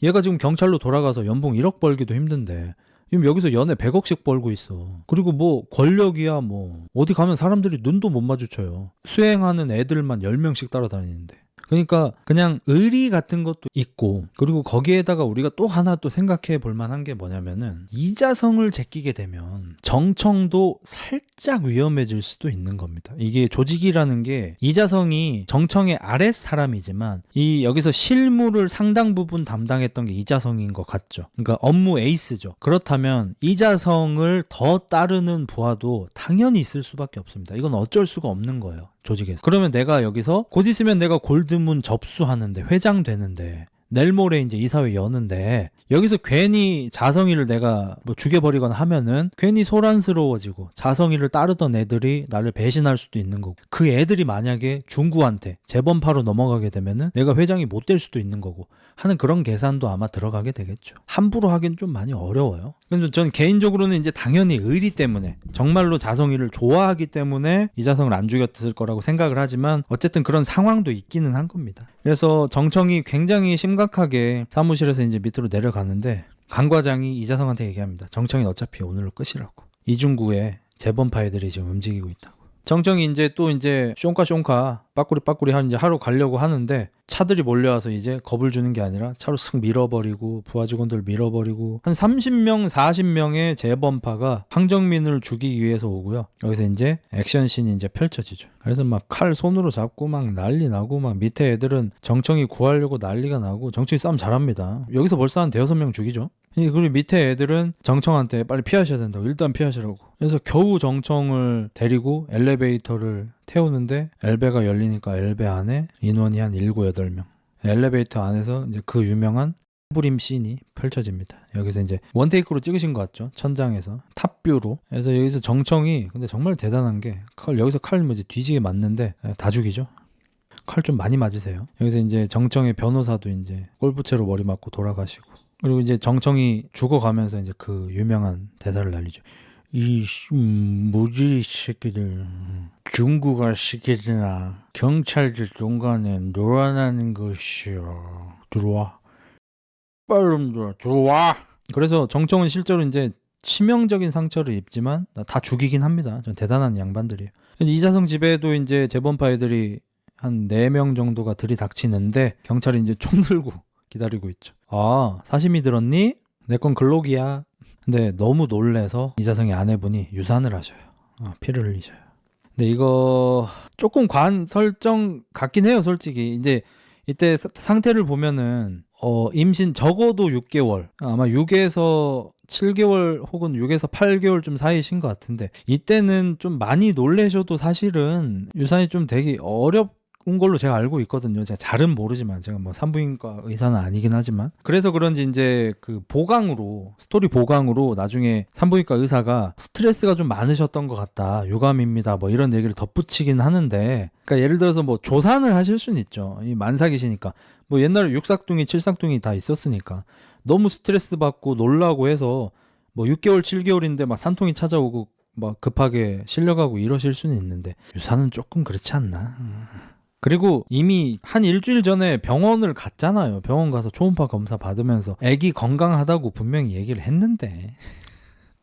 얘가 지금 경찰로 돌아가서 연봉 1억 벌기도 힘든데 지금 여기서 연애 100억씩 벌고 있어. 그리고 뭐 권력이야 뭐 어디 가면 사람들이 눈도 못 마주쳐요. 수행하는 애들만 10명씩 따라다니는데. 그러니까 그냥 의리 같은 것도 있고 그리고 거기에다가 우리가 또 하나 또 생각해 볼 만한 게 뭐냐면은 이자성을 제끼게 되면 정청도 살짝 위험해질 수도 있는 겁니다. 이게 조직이라는 게 이자성이 정청의 아랫 사람이지만 이 여기서 실무를 상당 부분 담당했던 게 이자성인 것 같죠. 그러니까 업무 에이스죠. 그렇다면 이자성을 더 따르는 부하도 당연히 있을 수밖에 없습니다. 이건 어쩔 수가 없는 거예요. 조직에서. 그러면 내가 여기서 곧 있으면 내가 골드문 접수하는데 회장 되는데 내일 모레 이제 이사회 여는데 여기서 괜히 자성이를 내가 뭐 죽여버리거나 하면은 괜히 소란스러워지고 자성이를 따르던 애들이 나를 배신할 수도 있는 거고 그 애들이 만약에 중구한테 재범파로 넘어가게 되면은 내가 회장이 못 될 수도 있는 거고 하는 그런 계산도 아마 들어가게 되겠죠. 함부로 하긴 좀 많이 어려워요. 근데 전 개인적으로는 이제 당연히 의리 때문에 정말로 자성이를 좋아하기 때문에 이자성을 안 죽였을 거라고 생각을 하지만 어쨌든 그런 상황도 있기는 한 겁니다. 그래서 정청이 굉장히 심각하게 사무실에서 이제 밑으로 내려가는데 강 과장이 이자성한테 얘기합니다. 정청이 어차피 오늘로 끝이라고. 이중구에 재범파 애들이 지금 움직이고 있다고. 정청이 이제 또 이제 숑카 빠꾸리 이제 하러 가려고 하는데 차들이 몰려와서 이제 겁을 주는 게 아니라 차로 쓱 밀어버리고 부하 직원들 밀어버리고 한 30명 40명의 재범파가 황정민을 죽이기 위해서 오고요. 여기서 이제 액션씬이 이제 펼쳐지죠. 그래서 막 칼 손으로 잡고 막 난리 나고 막 밑에 애들은 정청이 구하려고 난리가 나고 정청이 싸움 잘합니다. 여기서 벌써 한 5-6명 죽이죠. 그리고 밑에 애들은 정청한테 빨리 피하셔야 된다고 일단 피하시라고. 그래서 겨우 정청을 데리고 엘리베이터를 태우는데 엘베가 열리니까 엘베 안에 인원이 한 7-8명. 엘리베이터 안에서 이제 그 유명한 부림 씬이 펼쳐집니다. 여기서 이제 원테이크로 찍으신 것 같죠? 천장에서 탑뷰로. 그래서 여기서 정청이 근데 정말 대단한 게 여기서 칼 뭐지 뒤지게 맞는데 다 죽이죠. 칼 좀 많이 맞으세요. 여기서 이제 정청의 변호사도 이제 골프채로 머리 맞고 돌아가시고. 그리고 이제 정청이 죽어가면서 이제 그 유명한 대사를 날리죠. 이 무지 새끼들 중구가 시키지나 경찰들 중간에 놀아나는 것이요. 들어와. 빨리 들어와. 그래서 정청은 실제로 이제 치명적인 상처를 입지만 다 죽이긴 합니다. 전 대단한 양반들이에요. 이자성 집에도 이제 재범파 애들이 한 4명 정도가 들이닥치는데 경찰이 이제 총 들고 기다리고 있죠. 아, 사심이 들었니? 내 건 글록이야. 근데 너무 놀래서 이자성의 아내분이 유산을 하셔요. 피를 흘리셔요. 근데 이거 조금 과한 설정 같긴 해요, 솔직히. 이제 이때 상태를 보면은 임신 적어도 6개월, 아마 6에서 7개월 혹은 6에서 8개월 좀 사이신 것 같은데 이때는 좀 많이 놀래셔도 사실은 유산이 좀 되기 어렵 걸로 제가 알고 있거든요. 제가 잘은 모르지만 제가 뭐 산부인과 의사는 아니긴 하지만 그래서 그런지 이제 그 보강으로 스토리 보강으로 나중에 산부인과 의사가 스트레스가 좀 많으셨던 것 같다. 유감입니다. 뭐 이런 얘기를 덧붙이긴 하는데 그러니까 예를 들어서 뭐 조산을 하실 수는 있죠. 이 만삭이시니까 뭐 옛날에 6삭둥이 7삭둥이 다 있었으니까 너무 스트레스 받고 놀라고 해서 뭐 6개월 7개월인데 막 산통이 찾아오고 막 급하게 실려가고 이러실 수는 있는데 유산은 조금 그렇지 않나. 그리고 이미 한 일주일 전에 병원을 갔잖아요. 병원 가서 초음파 검사 받으면서 아기 건강하다고 분명히 얘기를 했는데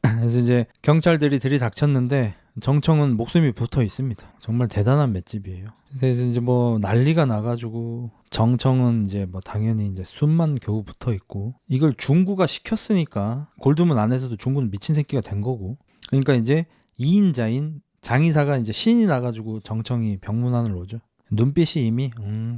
그래서 이제 경찰들이 들이닥쳤는데 정청은 목숨이 붙어 있습니다. 정말 대단한 맷집이에요. 그래서 이제 뭐 난리가 나가지고 정청은 이제 뭐 당연히 이제 숨만 겨우 붙어 있고 이걸 중구가 시켰으니까 골드문 안에서도 중구는 미친 새끼가 된 거고 그러니까 이제 2인자인 장의사가 이제 신이 나가지고 정청이 병문안을 오죠. 눈빛이 이미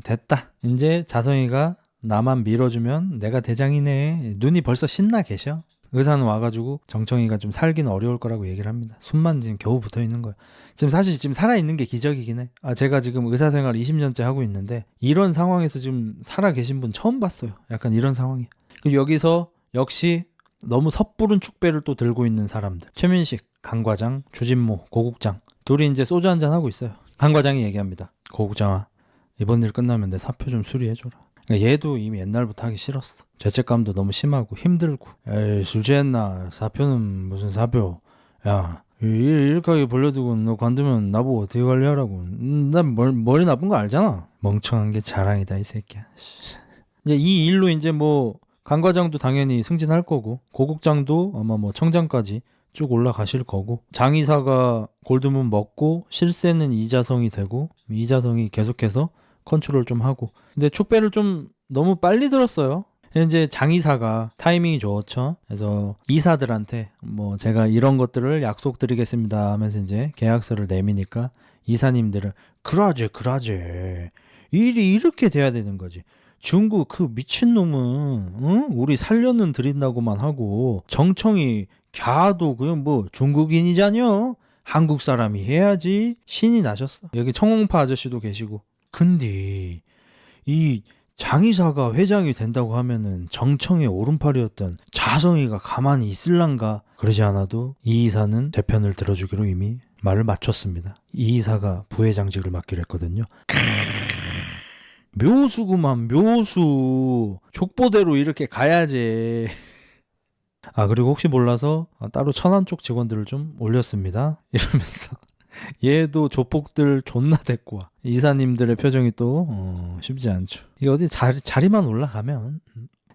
됐다. 이제 자성이가 나만 밀어주면 내가 대장이네. 눈이 벌써 신나 계셔. 의사는 와가지고 정청이가 좀 살기는 어려울 거라고 얘기를 합니다. 숨만 지금 겨우 붙어 있는 거예요. 지금 사실 지금 살아있는 게 기적이긴 해. 제가 지금 의사생활 20년째 하고 있는데 이런 상황에서 지금 살아 계신 분 처음 봤어요. 약간 이런 상황이. 여기서 역시 너무 섣부른 축배를 또 들고 있는 사람들. 최민식, 강 과장, 주진모, 고국장 둘이 이제 소주 한잔 하고 있어요. 강 과장이 얘기합니다. 고국장아, 이번 일 끝나면 내 사표 좀 수리해줘라. 얘도 이미 옛날부터 하기 싫었어. 죄책감도 너무 심하고 힘들고. 에이, 술 취했나? 사표는 무슨 사표? 야, 이렇게 벌려두고 너 관두면 나보고 어떻게 관리하라고. 난 머리 나쁜 거 알잖아. 멍청한 게 자랑이다 이 새끼야. 이제 이 일로 이제 뭐 강 과장도 당연히 승진할 거고, 고국장도 아마 뭐 청장까지 쭉 올라가실 거고, 장의사가 골드문 먹고 실세는 이자성이 되고, 이자성이 계속해서 컨트롤 좀 하고. 근데 축배를 좀 너무 빨리 들었어요. 이제 장의사가 타이밍이 좋죠. 그래서 이사들한테 뭐 제가 이런 것들을 약속드리겠습니다 하면서 이제 계약서를 내미니까 이사님들은 그러지 일이 이렇게 돼야 되는 거지. 중국 그 미친놈은 우리 살려는 드린다고만 하고 정청이 갸도 그냥 뭐 중국인이잖여. 한국 사람이 해야지. 신이 나셨어. 여기 청홍파 아저씨도 계시고. 근데 이 장의사가 회장이 된다고 하면은 정청의 오른팔이었던 자성이가 가만히 있을란가. 그러지 않아도 이 이사는 제 편을 들어주기로 이미 말을 맞췄습니다. 이 이사가 부회장직을 맡기로 했거든요. 묘수구만 묘수. 족보대로 이렇게 가야지. 그리고 혹시 몰라서 따로 천안 쪽 직원들을 좀 올렸습니다 이러면서 얘도 조폭들 존나 데리고 와. 이사님들의 표정이 또 쉽지 않죠. 이게 어디 자리만 올라가면.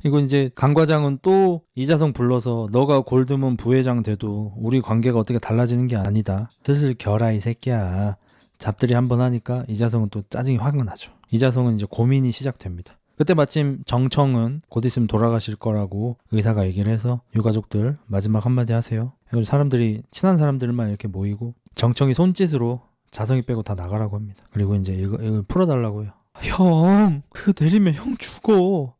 이거 이제 강 과장은 또 이자성 불러서 너가 골드문 부회장 돼도 우리 관계가 어떻게 달라지는 게 아니다. 슬슬 겨라 이 새끼야. 잡들이 한번 하니까 이자성은 또 짜증이 확 나죠. 이자성은 이제 고민이 시작됩니다. 그때 마침 정청은 곧 있으면 돌아가실 거라고 의사가 얘기를 해서 유가족들 마지막 한마디 하세요. 그래서 사람들이 친한 사람들만 이렇게 모이고 정청이 손짓으로 자성이 빼고 다 나가라고 합니다. 그리고 이제 이거 풀어달라고요. 형, 그거 내리면 형 죽어.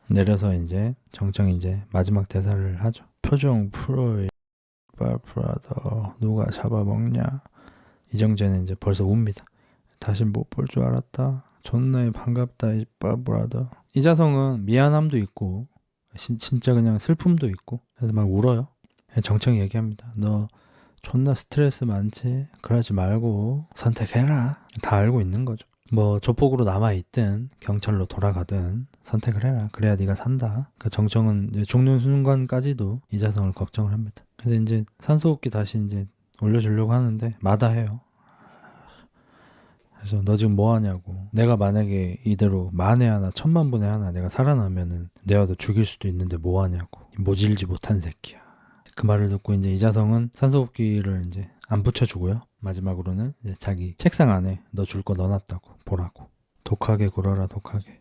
내려서 이제 정청이 이제 마지막 대사를 하죠. 표정 풀어 브라더 누가 잡아먹냐. 이정재는 이제 벌써 웁니다. 다시 못 볼 줄 알았다. 존나 반갑다 브라더. 이자성은 미안함도 있고 진짜 그냥 슬픔도 있고 그래서 막 울어요. 정청이 얘기합니다. 너 존나 스트레스 많지? 그러지 말고 선택해라. 다 알고 있는 거죠. 뭐 조폭으로 남아있든 경찰로 돌아가든 선택을 해라. 그래야 네가 산다. 그러니까 정청은 이제 죽는 순간까지도 이자성을 걱정을 합니다. 그래서 이제 산소호흡기 다시 이제 올려주려고 하는데 마다해요. 그래서 너 지금 뭐 하냐고. 내가 만약에 이대로 만에 하나 1000만 분에 하나 내가 살아나면은 내가 너 죽일 수도 있는데 뭐 하냐고. 모질지 못한 새끼야. 그 말을 듣고 이제 이자성은 산소호흡기를 이제 안 붙여주고요. 마지막으로는 이제 자기 책상 안에 너 줄 거 넣어놨다고 보라고. 독하게 굴어라 독하게.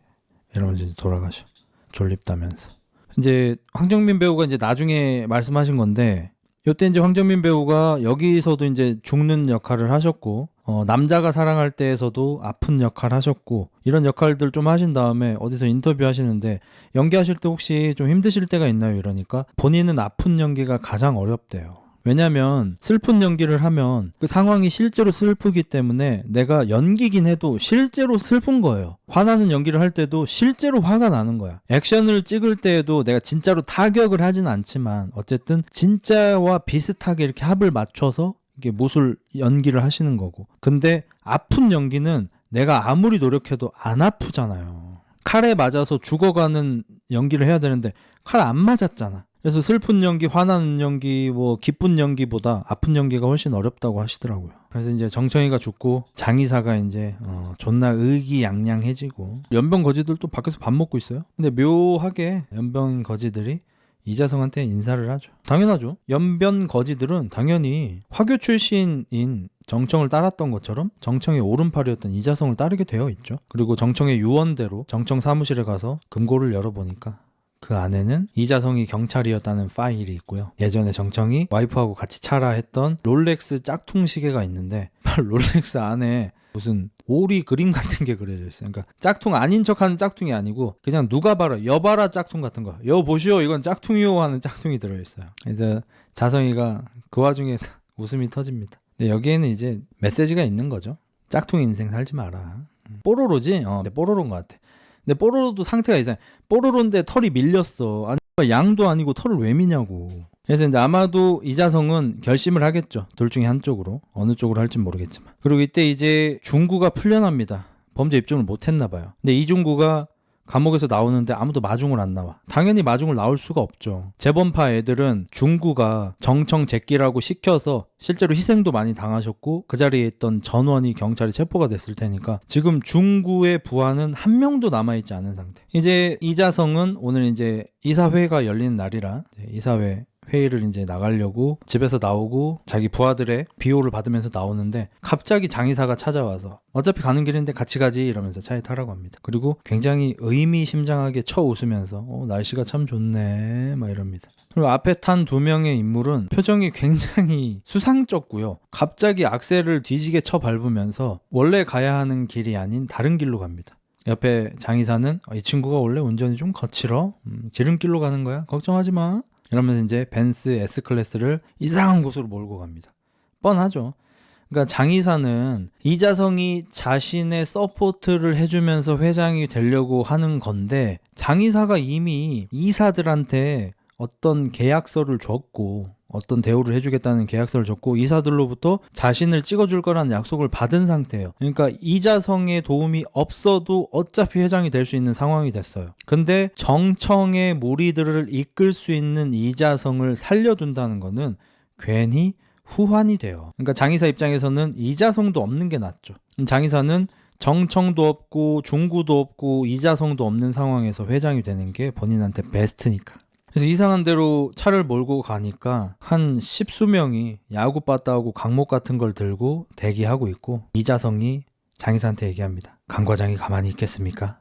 이러면서 이제 돌아가셔. 졸립다면서. 이제 황정민 배우가 이제 나중에 말씀하신 건데 요때 이제 황정민 배우가 여기서도 이제 죽는 역할을 하셨고 남자가 사랑할 때에서도 아픈 역할 하셨고 이런 역할들 좀 하신 다음에 어디서 인터뷰 하시는데 연기하실 때 혹시 좀 힘드실 때가 있나요? 이러니까 본인은 아픈 연기가 가장 어렵대요. 왜냐면 슬픈 연기를 하면 그 상황이 실제로 슬프기 때문에 내가 연기긴 해도 실제로 슬픈 거예요. 화나는 연기를 할 때도 실제로 화가 나는 거야. 액션을 찍을 때에도 내가 진짜로 타격을 하진 않지만 어쨌든 진짜와 비슷하게 이렇게 합을 맞춰서 이게 무술 연기를 하시는 거고. 근데 아픈 연기는 내가 아무리 노력해도 안 아프잖아요. 칼에 맞아서 죽어가는 연기를 해야 되는데 칼 안 맞았잖아. 그래서 슬픈 연기, 화나는 연기, 뭐 기쁜 연기보다 아픈 연기가 훨씬 어렵다고 하시더라고요. 그래서 이제 정청이가 죽고 장의사가 이제 존나 의기양양해지고 연변 거지들도 밖에서 밥 먹고 있어요. 근데 묘하게 연변 거지들이 이자성한테 인사를 하죠. 당연하죠. 연변 거지들은 당연히 화교 출신인 정청을 따랐던 것처럼 정청의 오른팔이었던 이자성을 따르게 되어 있죠. 그리고 정청의 유언대로 정청 사무실에 가서 금고를 열어보니까 그 안에는 이자성이 경찰이었다는 파일이 있고요. 예전에 정청이 와이프하고 같이 차라 했던 롤렉스 짝퉁 시계가 있는데 롤렉스 안에 무슨 오리 그림 같은 게 그려져 있어요. 그러니까 짝퉁 아닌 척하는 짝퉁이 아니고 그냥 누가 봐라 여봐라 짝퉁 같은 거. 여 보시오 이건 짝퉁이요 하는 짝퉁이 들어있어요. 이제 자성이가 그 와중에 웃음이 터집니다. 근데 여기에는 이제 메시지가 있는 거죠. 짝퉁 인생 살지 마라. 뽀로로지? 근데 뽀로로인 것 같아. 근데 뽀로로도 상태가 이상해. 뽀로로인데 털이 밀렸어. 아니, 양도 아니고 털을 왜 미냐고. 그래서 이제 아마도 이자성은 결심을 하겠죠. 둘 중에 한쪽으로. 어느 쪽으로 할진 모르겠지만. 그리고 이때 이제 중구가 풀려납니다. 범죄 입증을 못했나 봐요. 근데 이중구가 감옥에서 나오는데 아무도 마중을 안 나와. 당연히 마중을 나올 수가 없죠. 재범파 애들은 중구가 정청 제끼라고 시켜서 실제로 희생도 많이 당하셨고 그 자리에 있던 전원이 경찰에 체포가 됐을 테니까 지금 중구의 부하는 한 명도 남아있지 않은 상태. 이제 이자성은 오늘 이제 이사회가 열리는 날이라 이사회 회의를 이제 나가려고 집에서 나오고 자기 부하들의 비호를 받으면서 나오는데 갑자기 장의사가 찾아와서 어차피 가는 길인데 같이 가지 이러면서 차에 타라고 합니다. 그리고 굉장히 의미심장하게 쳐 웃으면서 날씨가 참 좋네 막 이럽니다. 그리고 앞에 탄 두 명의 인물은 표정이 굉장히 수상쩍고요. 갑자기 악셀을 뒤지게 쳐 밟으면서 원래 가야 하는 길이 아닌 다른 길로 갑니다. 옆에 장의사는 이 친구가 원래 운전이 좀 거칠어? 지름길로 가는 거야? 걱정하지 마. 이러면서 이제 벤츠 S클래스를 이상한 곳으로 몰고 갑니다. 뻔하죠. 그러니까 장의사는 이자성이 자신의 서포트를 해주면서 회장이 되려고 하는 건데 장의사가 이미 이사들한테 어떤 계약서를 줬고 어떤 대우를 해주겠다는 계약서를 줬고 이사들로부터 자신을 찍어줄 거라는 약속을 받은 상태예요. 그러니까 이자성의 도움이 없어도 어차피 회장이 될 수 있는 상황이 됐어요. 근데 정청의 무리들을 이끌 수 있는 이자성을 살려둔다는 거는 괜히 후환이 돼요. 그러니까 장의사 입장에서는 이자성도 없는 게 낫죠. 장의사는 정청도 없고 중구도 없고 이자성도 없는 상황에서 회장이 되는 게 본인한테 베스트니까. 그래서 이상한 대로 차를 몰고 가니까 한 십수명이 야구 빠따하고 강목 같은 걸 들고 대기하고 있고 이자성이 장의사한테 얘기합니다. 강 과장이 가만히 있겠습니까?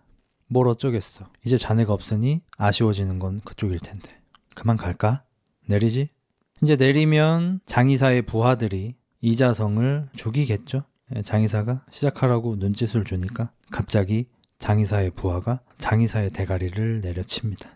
뭘 어쩌겠어. 이제 자네가 없으니 아쉬워지는 건 그쪽일 텐데. 그만 갈까? 내리지? 이제 내리면 장의사의 부하들이 이자성을 죽이겠죠. 장의사가 시작하라고 눈짓을 주니까 갑자기 장의사의 부하가 장의사의 대가리를 내려칩니다.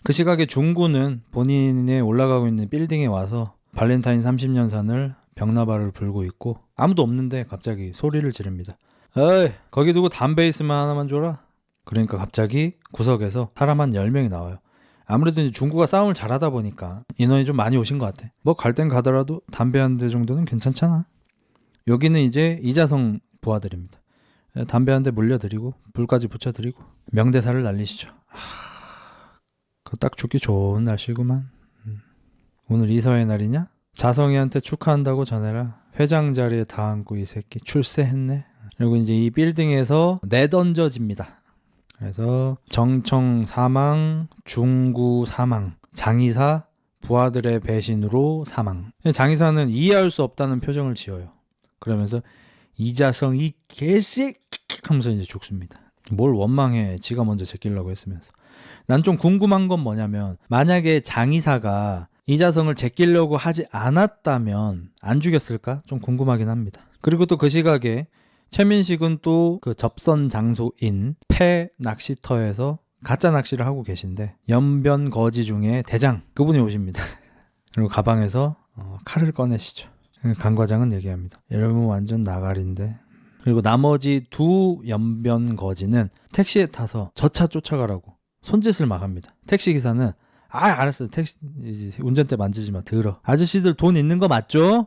그 시각에 중구는 본인의 올라가고 있는 빌딩에 와서 발렌타인 30년산을 벽나발을 불고 있고 아무도 없는데 갑자기 소리를 지릅니다. 어이 거기 두고 담배 있으면 하나만 줘라. 그러니까 갑자기 구석에서 사람 한 10명이 나와요. 아무래도 이제 중구가 싸움을 잘하다 보니까 인원이 좀 많이 오신 것 같아. 뭐 갈 땐 가더라도 담배 한 대 정도는 괜찮잖아. 여기는 이제 이자성 부하들입니다. 담배 한 대 물려드리고 불까지 붙여드리고 명대사를 날리시죠. 그거 딱 죽기 좋은 날씨구만. 오늘 이사회 날이냐? 자성이한테 축하한다고 전해라. 회장 자리에 다 앉고 이 새끼 출세했네. 그리고 이제 이 빌딩에서 내던져집니다. 그래서 정청 사망, 중구 사망, 장의사 부하들의 배신으로 사망. 장의사는 이해할 수 없다는 표정을 지어요. 그러면서 이자성이 개새끼 하면서 이제 죽습니다. 뭘 원망해. 지가 먼저 제끼려고 했으면서. 난 좀 궁금한 건 뭐냐면 만약에 장의사가 이자성을 제끼려고 하지 않았다면 안 죽였을까? 좀 궁금하긴 합니다. 그리고 또 그 시각에 최민식은 또 그 접선 장소인 폐 낚시터에서 가짜 낚시를 하고 계신데 연변 거지 중에 대장 그분이 오십니다. 그리고 가방에서 칼을 꺼내시죠. 강 과장은 얘기합니다. 여러분 완전 나가리인데. 그리고 나머지 두 연변 거지는 택시에 타서 저 차 쫓아가라고 손짓을 막 합니다. 택시기사는 알았어. 택시 운전대 만지지 마. 들어. 아저씨들 돈 있는 거 맞죠?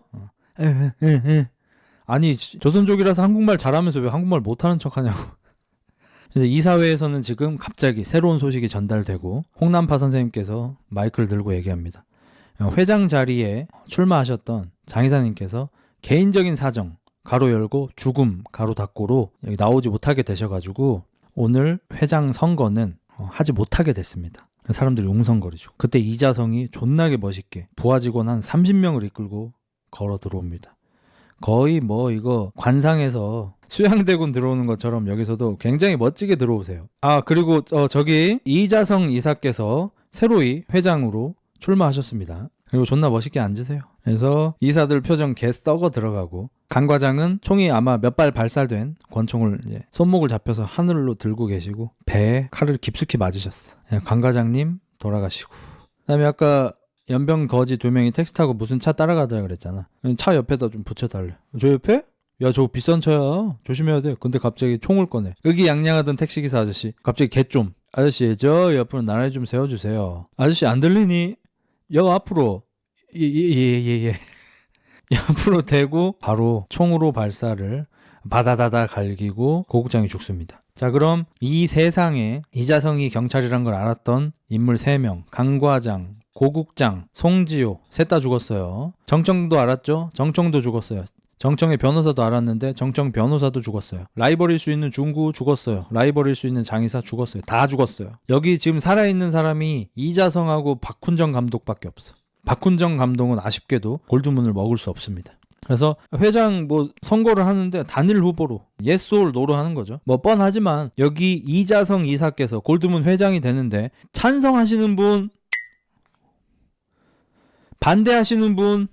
아니 조선족이라서 한국말 잘하면서 왜 한국말 못하는 척하냐고. 그래서 이사회에서는 지금 갑자기 새로운 소식이 전달되고 홍남파 선생님께서 마이크를 들고 얘기합니다. 회장 자리에 출마하셨던 장의사님께서 개인적인 사정 가로 열고 죽음 가로 닫고로 여기 나오지 못하게 되셔가지고 오늘 회장 선거는 하지 못하게 됐습니다. 사람들이 웅성거리죠. 그때 이자성이 존나게 멋있게 부하 직원 한 30명을 이끌고 걸어 들어옵니다. 거의 뭐 이거 관상에서 수양대군 들어오는 것처럼 여기서도 굉장히 멋지게 들어오세요. 아, 그리고 저기 이자성 이사께서 새로이 회장으로 출마하셨습니다. 그리고 존나 멋있게 앉으세요. 그래서 이사들 표정 개 썩어 들어가고, 강 과장은 총이 아마 몇 발 발살된 권총을 이제 손목을 잡혀서 하늘로 들고 계시고 배에 칼을 깊숙이 맞으셨어. 강 과장님 돌아가시고, 그다음에 아까 연병 거지 2명이 택시 타고 무슨 차 따라가자 그랬잖아. 차 옆에다 좀 붙여달래. 저 옆에? 야, 저거 비싼 차야. 조심해야 돼. 근데 갑자기 총을 꺼내. 의기양양하던 택시기사 아저씨 갑자기 개좀. 아저씨, 저 옆으로 나란히 좀 세워주세요. 아저씨 안 들리니? 여 앞으로. 예. 옆으로 대고 바로 총으로 발사를 바다다다 갈기고 고국장이 죽습니다. 자, 그럼 이 세상에 이자성이 경찰이란 걸 알았던 인물 3명, 강과장, 고국장, 송지효 셋 다 죽었어요. 정청도 알았죠? 정청도 죽었어요. 정청의 변호사도 알았는데 정청 변호사도 죽었어요. 라이벌일 수 있는 중구 죽었어요. 라이벌일 수 있는 장의사 죽었어요. 다 죽었어요. 여기 지금 살아있는 사람이 이자성하고 박훈정 감독밖에 없어. 박훈정 감독은 아쉽게도 골드문을 먹을 수 없습니다. 그래서 회장 선거를 하는데 단일 후보로 예스올 노로하는 거죠. 뻔하지만 여기 이자성 이사께서 골드문 회장이 되는데 찬성하시는 분, 반대하시는 분,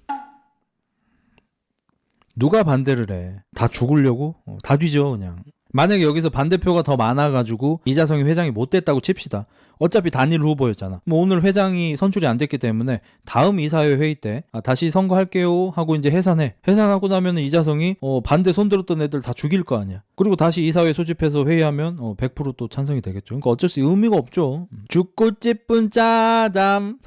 누가 반대를 해? 다 죽으려고? 다 뒤져 그냥. 만약에 여기서 반대표가 더 많아가지고 이자성이 회장이 못 됐다고 칩시다. 어차피 단일 후보였잖아. 오늘 회장이 선출이 안 됐기 때문에 다음 이사회 회의 때 다시 선거할게요 하고 이제 해산해. 해산하고 나면 이자성이 반대 손들었던 애들 다 죽일 거 아니야. 그리고 다시 이사회 소집해서 회의하면 100%또 찬성이 되겠죠. 그러니까 어쩔 수 의미가 없죠. 죽고 찌쁜 짜잠.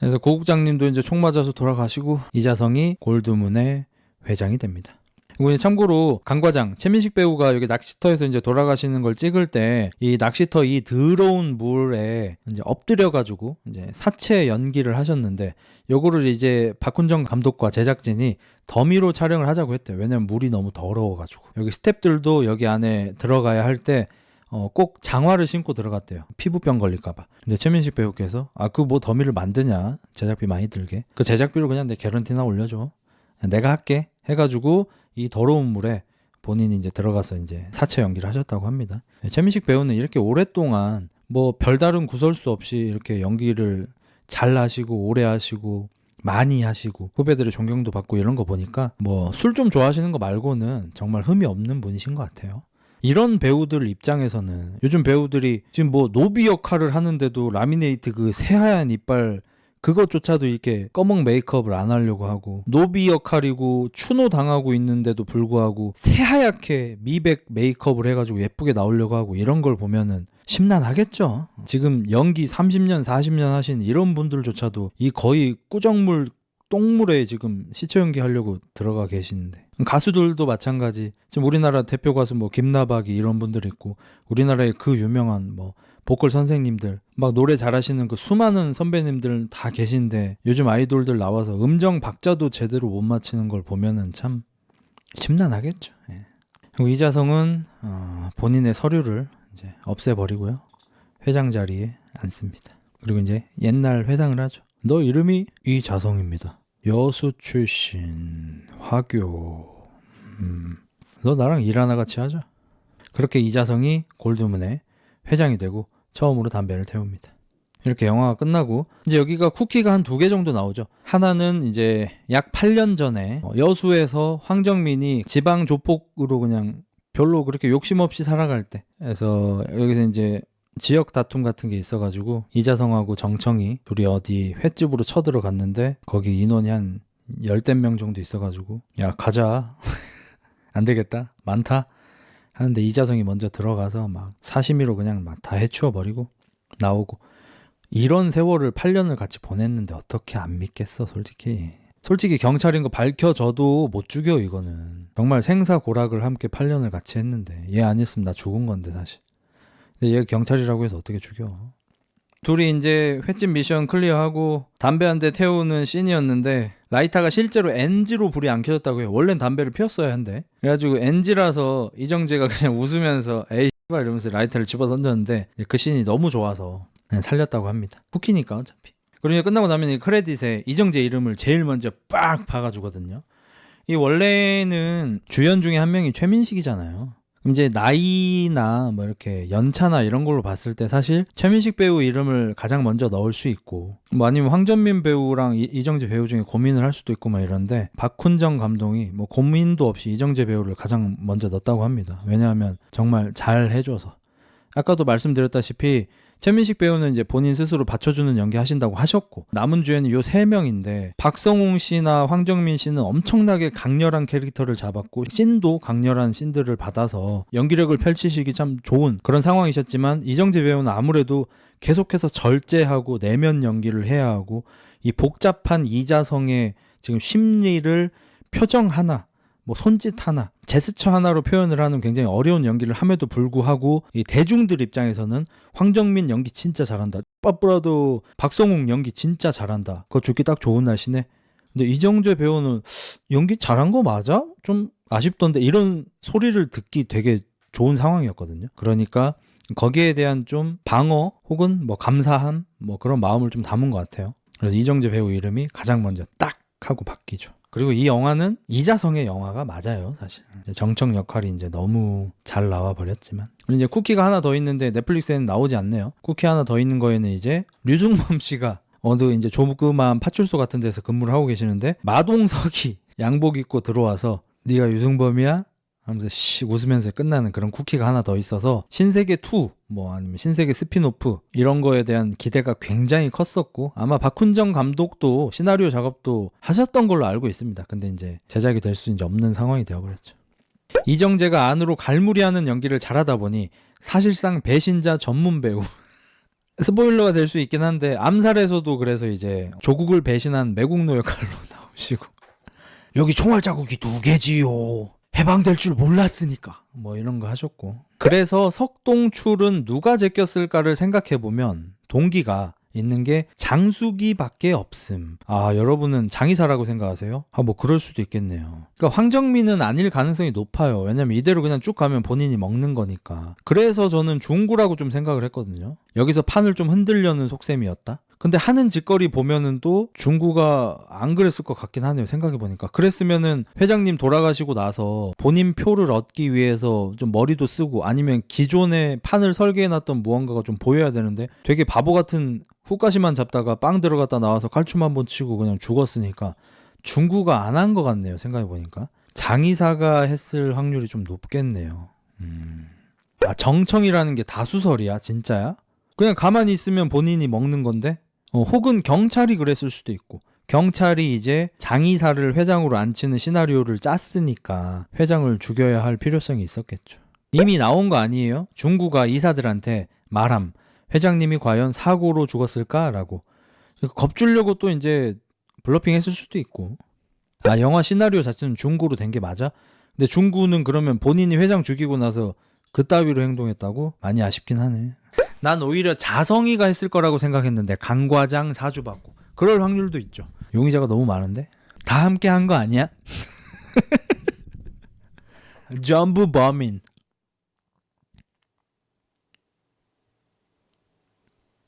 그래서 고국장님도 이제 총 맞아서 돌아가시고 이자성이 골드문의 회장이 됩니다. 그리고 참고로 강과장 최민식 배우가 여기 낚시터에서 이제 돌아가시는 걸 찍을 때 이 낚시터 이 더러운 물에 이제 엎드려가지고 이제 사체 연기를 하셨는데, 요거를 이제 박훈정 감독과 제작진이 더미로 촬영을 하자고 했대요. 왜냐면 물이 너무 더러워가지고. 여기 스태프들도 여기 안에 들어가야 할 때 꼭 장화를 신고 들어갔대요. 피부병 걸릴까봐. 근데 최민식 배우께서 더미를 만드냐, 제작비 많이 들게, 그 제작비로 그냥 내 개런티나 올려줘, 내가 할게 해가지고 이 더러운 물에 본인이 이제 들어가서 이제 사체 연기를 하셨다고 합니다. 최민식 배우는 이렇게 오랫동안 별다른 구설수 없이 이렇게 연기를 잘 하시고 오래 하시고 많이 하시고 후배들의 존경도 받고 이런 거 보니까 술 좀 좋아하시는 거 말고는 정말 흠이 없는 분이신 것 같아요. 이런 배우들 입장에서는 요즘 배우들이 지금 노비 역할을 하는데도 라미네이트 그 새하얀 이빨 그것조차도 이렇게 검은 메이크업을 안 하려고 하고, 노비 역할이고 추노 당하고 있는데도 불구하고 새하얗게 미백 메이크업을 해가지고 예쁘게 나오려고 하고, 이런 걸 보면은 심란하겠죠. 지금 연기 30년 40년 하신 이런 분들조차도 이 거의 꾸정물 똥물에 지금 시체 연기 하려고 들어가 계시는데, 가수들도 마찬가지. 지금 우리나라 대표 가수 김나박이 이런 분들 있고, 우리나라의 그 유명한 보컬 선생님들 막 노래 잘하시는 그 수많은 선배님들 다 계신데, 요즘 아이돌들 나와서 음정 박자도 제대로 못 맞히는 걸 보면은 참 심란하겠죠. 예. 그리고 이자성은 본인의 서류를 이제 없애버리고요, 회장 자리에 앉습니다. 그리고 이제 옛날 회상을 하죠. 너 이름이 이자성입니다. 여수 출신, 화교. 너 나랑 일 하나 같이 하자. 그렇게 이자성이 골드문의 회장이 되고 처음으로 담배를 태웁니다. 이렇게 영화가 끝나고 이제 여기가 쿠키가 한 2개 정도 나오죠. 하나는 이제 약 8년 전에 여수에서 황정민이 지방 조폭으로 그냥 별로 그렇게 욕심 없이 살아갈 때, 그래서 여기서 이제 지역 다툼 같은 게 있어가지고 이자성하고 정청이 둘이 어디 횟집으로 쳐들어갔는데, 거기 인원이 한 10명 정도 있어가지고 야 가자 안 되겠다 많다 하는데, 이자성이 먼저 들어가서 막 사시미로 그냥 막 다 해치워버리고 나오고. 이런 세월을 8년을 같이 보냈는데 어떻게 안 믿겠어. 솔직히 경찰인 거 밝혀져도 못 죽여. 이거는 정말 생사고락을 함께 8년을 같이 했는데, 얘 아니었으면 나 죽은 건데 사실. 근데 얘 경찰이라고 해서 어떻게 죽여. 둘이 이제 횟집 미션 클리어하고 담배 한 대 태우는 씬이었는데, 라이터가 실제로 NG로 불이 안 켜졌다고 해요. 원래는 담배를 피웠어야 한대. 그래가지고 NG라서 이정재가 그냥 웃으면서 에이 씨발 이러면서 라이터를 집어 던졌는데, 그 씬이 너무 좋아서 그냥 살렸다고 합니다. 쿠키니까 어차피. 그리고 끝나고 나면 이 크레딧에 이정재 이름을 제일 먼저 빡 박아주거든요. 이 원래는 주연 중에 한 명이 최민식이잖아요. 그럼 이제 나이나 뭐 이렇게 연차나 이런 걸로 봤을 때 사실 최민식 배우 이름을 가장 먼저 넣을 수 있고 뭐 아니면 황정민 배우랑 이정재 배우 중에 고민을 할 수도 있고 막 이런데 박훈정 감독이 뭐 고민도 없이 이정재 배우를 가장 먼저 넣었다고 합니다. 왜냐하면 정말 잘 해줘서. 아까도 말씀드렸다시피 최민식 배우는 이제 본인 스스로 받쳐주는 연기 하신다고 하셨고 남은 주연이 요 3명인데 박성웅 씨나 황정민 씨는 엄청나게 강렬한 캐릭터를 잡았고 씬도 강렬한 씬들을 받아서 연기력을 펼치시기 참 좋은 그런 상황이셨지만 이정재 배우는 아무래도 계속해서 절제하고 내면 연기를 해야 하고 이 복잡한 이자성의 지금 심리를 표정 하나 뭐 손짓 하나, 제스처 하나로 표현을 하는 굉장히 어려운 연기를 함에도 불구하고 이 대중들 입장에서는 황정민 연기 진짜 잘한다. 빠뿌라도 박성웅 연기 진짜 잘한다. 그거 죽기 딱 좋은 날씨네. 근데 이정재 배우는 연기 잘한 거 맞아? 좀 아쉽던데 이런 소리를 듣기 되게 좋은 상황이었거든요. 그러니까 거기에 대한 좀 방어 혹은 뭐 감사한 뭐 그런 마음을 좀 담은 것 같아요. 그래서 이정재 배우 이름이 가장 먼저 딱 하고 바뀌죠. 그리고 이 영화는 이자성의 영화가 맞아요, 사실. 정청 역할이 이제 너무 잘 나와 버렸지만. 그리고 이제 쿠키가 하나 더 있는데 넷플릭스에는 나오지 않네요. 쿠키 하나 더 있는 거에는 이제 류승범 씨가 어느 이제 조그마한 파출소 같은 데서 근무를 하고 계시는데 마동석이 양복 입고 들어와서 네가 유승범이야? 하면서 웃으면서 끝나는 그런 쿠키가 하나 더 있어서 신세계 2 뭐 아니면 신세계 스피노프 이런 거에 대한 기대가 굉장히 컸었고 아마 박훈정 감독도 시나리오 작업도 하셨던 걸로 알고 있습니다. 근데 이제 제작이 될 수 이제 없는 상황이 되어버렸죠. 이정재가 안으로 갈무리하는 연기를 잘하다 보니 사실상 배신자 전문 배우 스포일러가 될 수 있긴 한데 암살에서도 그래서 이제 조국을 배신한 매국노 역할로 나오시고 여기 총알 자국이 2개지요. 해방될 줄 몰랐으니까 뭐 이런 거 하셨고 그래서 석동출은 누가 제꼈을까를 생각해보면 동기가 있는 게 장수기밖에 없음. 아 여러분은 장의사라고 생각하세요? 아 뭐 그럴 수도 있겠네요. 그러니까 황정민은 아닐 가능성이 높아요. 왜냐면 이대로 그냥 쭉 가면 본인이 먹는 거니까. 그래서 저는 중구라고 좀 생각을 했거든요. 여기서 판을 좀 흔들려는 속셈이었다. 근데 하는 짓거리 보면은 또 중구가 안 그랬을 것 같긴 하네요. 생각해보니까. 그랬으면은 회장님 돌아가시고 나서 본인 표를 얻기 위해서 좀 머리도 쓰고 아니면 기존에 판을 설계해놨던 무언가가 좀 보여야 되는데 되게 바보 같은 훅가시만 잡다가 빵 들어갔다 나와서 칼춤 한번 치고 그냥 죽었으니까 중구가 안 한 것 같네요. 생각해보니까. 장의사가 했을 확률이 좀 높겠네요. 아 정청이라는 게 다수설이야? 진짜야? 그냥 가만히 있으면 본인이 먹는 건데? 혹은 경찰이 그랬을 수도 있고 경찰이 이제 장의사를 회장으로 앉히는 시나리오를 짰으니까 회장을 죽여야 할 필요성이 있었겠죠. 이미 나온 거 아니에요? 중구가 이사들한테 말함. 회장님이 과연 사고로 죽었을까라고. 겁주려고 또 이제 블러핑 했을 수도 있고. 아 영화 시나리오 자체는 중구로 된 게 맞아? 근데 중구는 그러면 본인이 회장 죽이고 나서 그따위로 행동했다고? 많이 아쉽긴 하네. 난 오히려 자성이가 했을 거라고 생각했는데 강과장 사주받고 그럴 확률도 있죠. 용의자가 너무 많은데 다 함께 한 거 아니야? 전부 범인.